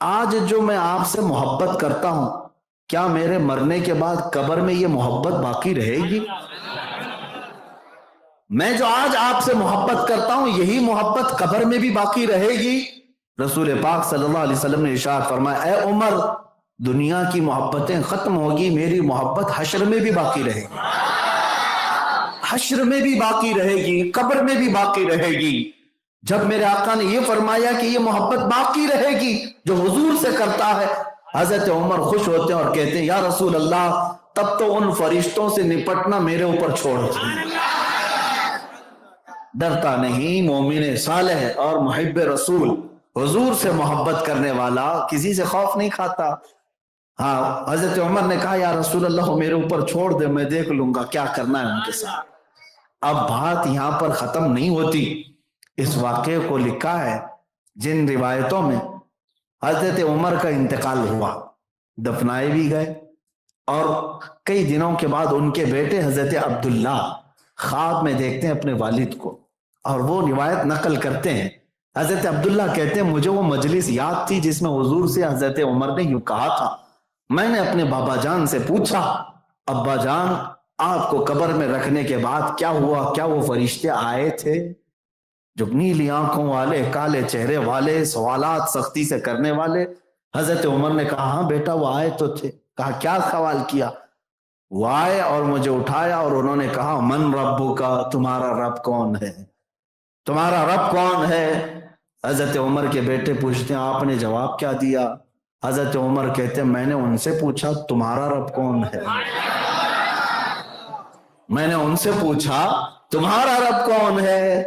آج جو میں آپ سے محبت کرتا ہوں کیا میرے مرنے کے بعد قبر میں یہ محبت باقی رہے گی؟ میں جو آج آپ سے محبت کرتا ہوں یہی محبت قبر میں بھی باقی رہے گی؟ رسول پاک صلی اللہ علیہ وسلم نے ارشاد فرمایا، اے عمر دنیا کی محبتیں ختم ہوگی، میری محبت حشر میں بھی باقی رہے گی، حشر میں بھی باقی رہے گی، قبر میں بھی باقی رہے گی. جب میرے آقا نے یہ فرمایا کہ یہ محبت باقی رہے گی جو حضور سے کرتا ہے، حضرت عمر خوش ہوتے ہیں اور کہتے ہیں، یا رسول اللہ تب تو ان فرشتوں سے نپٹنا میرے اوپر چھوڑ دیں. ڈرتا نہیں، مومن صالح اور محب رسول، حضور سے محبت کرنے والا کسی سے خوف نہیں کھاتا. ہاں، حضرت عمر نے کہا، یا رسول اللہ میرے اوپر چھوڑ دے، میں دیکھ لوں گا کیا کرنا ہے ان کے ساتھ. اب بات یہاں پر ختم نہیں ہوتی. اس واقعے کو لکھا ہے جن روایتوں میں حضرت عمر کا انتقال ہوا، دفنائے بھی گئے، اور کئی دنوں کے بعد ان کے بیٹے حضرت عبداللہ خواب میں دیکھتے ہیں اپنے والد کو، اور وہ روایت نقل کرتے ہیں. حضرت عبداللہ کہتے ہیں مجھے وہ مجلس یاد تھی جس میں حضور سے حضرت عمر نے یوں کہا تھا، میں نے اپنے بابا جان سے پوچھا، ابا جان آپ کو قبر میں رکھنے کے بعد کیا ہوا؟ کیا وہ فرشتے آئے تھے جو نیلی آنکھوں والے، کالے چہرے والے، سوالات سختی سے کرنے والے؟ حضرت عمر نے کہا، ہاں بیٹا وہ آئے تو تھے. کہا کیا سوال کیا؟ وہ آئے اور مجھے اٹھایا اور انہوں نے کہا، من ربک، تمہارا رب کون ہے؟ تمہارا رب کون ہے؟ حضرت عمر کے بیٹے پوچھتے ہیں آپ نے جواب کیا دیا؟ حضرت عمر کہتے ہیں میں نے ان سے پوچھا تمہارا رب کون ہے؟ میں نے ان سے پوچھا تمہارا رب کون ہے؟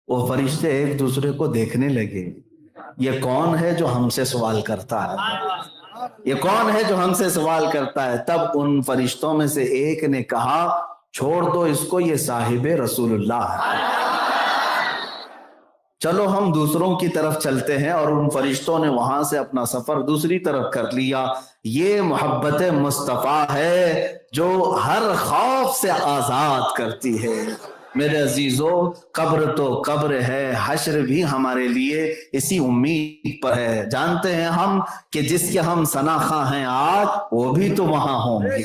وہ فرشتے ایک دوسرے کو دیکھنے لگے، یہ کون ہے جو ہم سے سوال کرتا ہے؟ یہ کون ہے جو ہم سے سوال کرتا ہے؟ تب ان فرشتوں میں سے ایک نے کہا، چھوڑ دو اس کو، یہ صاحب رسول اللہ ہے۔ چلو ہم دوسروں کی طرف چلتے ہیں، اور ان فرشتوں نے وہاں سے اپنا سفر دوسری طرف کر لیا۔ یہ محبت مصطفیٰ ہے جو ہر خوف سے آزاد کرتی ہے۔ میرے عزیزو، قبر تو قبر ہے، حشر بھی ہمارے لیے اسی امید پر ہے۔ جانتے ہیں ہم کہ جس کے ہم ثناخواں ہیں آج، وہ بھی تو وہاں ہوں گے۔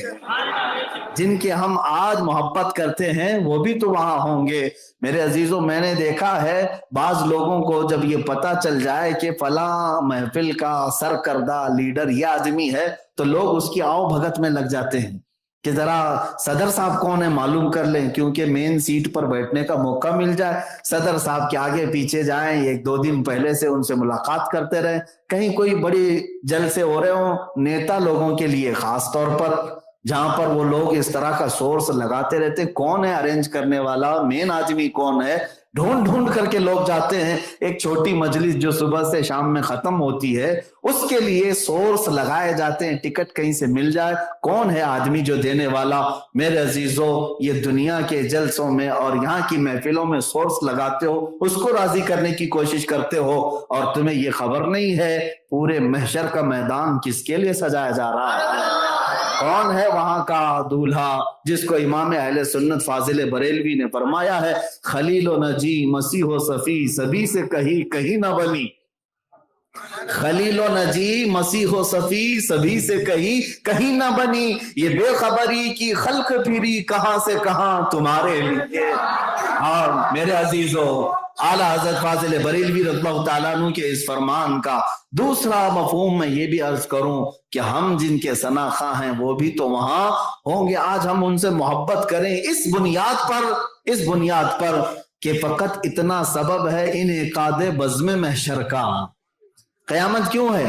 جن کے ہم آج محبت کرتے ہیں وہ بھی تو وہاں ہوں گے۔ میرے عزیزوں، میں نے دیکھا ہے بعض لوگوں کو جب یہ پتہ چل جائے کہ فلاں محفل کا سرکردہ لیڈر یہ آدمی ہے، تو لوگ اس کی آؤ بھگت میں لگ جاتے ہیں کہ ذرا صدر صاحب کون ہے معلوم کر لیں، کیونکہ مین سیٹ پر بیٹھنے کا موقع مل جائے۔ صدر صاحب کے آگے پیچھے جائیں، 1-2 دن پہلے سے ان سے ملاقات کرتے رہیں، کہیں کوئی بڑی جلسے ہو رہے ہوں نیتا لوگوں کے لیے، خاص طور پر جہاں پر وہ لوگ اس طرح کا سورس لگاتے رہتے، کون ہے ارینج کرنے والا، مین آدمی کون ہے، ڈھونڈ ڈھونڈ کر کے لوگ جاتے ہیں۔ ایک چھوٹی مجلس جو صبح سے شام میں ختم ہوتی ہے، اس کے لیے سورس لگائے جاتے ہیں، ٹکٹ کہیں سے مل جائے، کون ہے آدمی جو دینے والا۔ میرے عزیزو، یہ دنیا کے جلسوں میں اور یہاں کی محفلوں میں سورس لگاتے ہو، اس کو راضی کرنے کی کوشش کرتے ہو، اور تمہیں یہ خبر نہیں ہے پورے محشر کا میدان کس کے لیے سجایا جا رہا ہے۔ کون ہے وہاں کا دولہا جس کو امام اہل سنت فاضل بریلوی نے فرمایا ہے، خلیل و نجی مسیح و صفی سبھی سے کہیں نہ بنی، خلیل و نجی مسیح و صفی سبھی سے کہیں نہ بنی، یہ بے خبری کی خلق پھری کہاں سے کہاں تمہارے لیے۔ اور میرے عزیزو، اعلیٰ حضرت فاضل بریلوی رضی اللہ تعالیٰ عنہ کے اس فرمان کا دوسرا مفہوم میں یہ بھی عرض کروں کہ ہم جن کے ثناخواں ہیں وہ بھی تو وہاں ہوں گے۔ آج ہم ان سے محبت کریں اس بنیاد پر کہ فقط اتنا سبب ہے انعقاد بزم محشر کا۔ قیامت کیوں ہے؟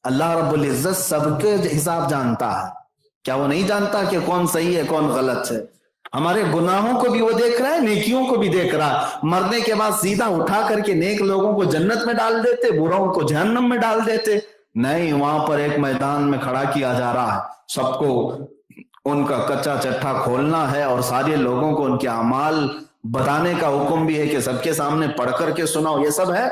اللہ رب العزت سب کے حساب جانتا ہے، کیا وہ نہیں جانتا کہ کون صحیح ہے کون غلط ہے؟ ہمارے گناہوں کو بھی وہ دیکھ رہا ہے، نیکیوں کو بھی دیکھ رہا ہے۔ مرنے کے بعد سیدھا اٹھا کر کے نیک لوگوں کو جنت میں ڈال دیتے، بروں کو جہنم میں ڈال دیتے؟ نہیں، وہاں پر ایک میدان میں کھڑا کیا جا رہا ہے، سب کو ان کا کچا چٹھا کھولنا ہے، اور سارے لوگوں کو ان کے اعمال بتانے کا حکم بھی ہے کہ سب کے سامنے پڑھ کر کے سناؤ۔ یہ سب ہے،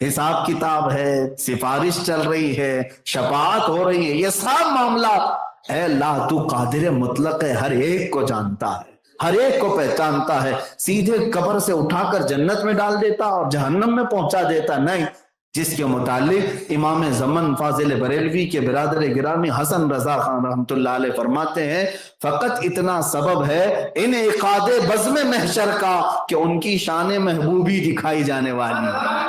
حساب کتاب ہے، سفارش چل رہی ہے، شفاعت ہو رہی ہے، یہ سب معاملہ اے اللہ تو قادر مطلق ہے، ہر ایک کو جانتا ہے، ہر ایک کو پہچانتا ہے۔ سیدھے قبر سے اٹھا کر جنت میں ڈال دیتا اور جہنم میں پہنچا دیتا؟ نہیں، جس کے متعلق امام زمن فاضل بریلوی کے برادر گرامی حسن رضا خان رحمۃ اللہ علیہ فرماتے ہیں، فقط اتنا سبب ہے انعقاد بزم محشر کا کہ ان کی شان محبوبی دکھائی جانے والی ہے۔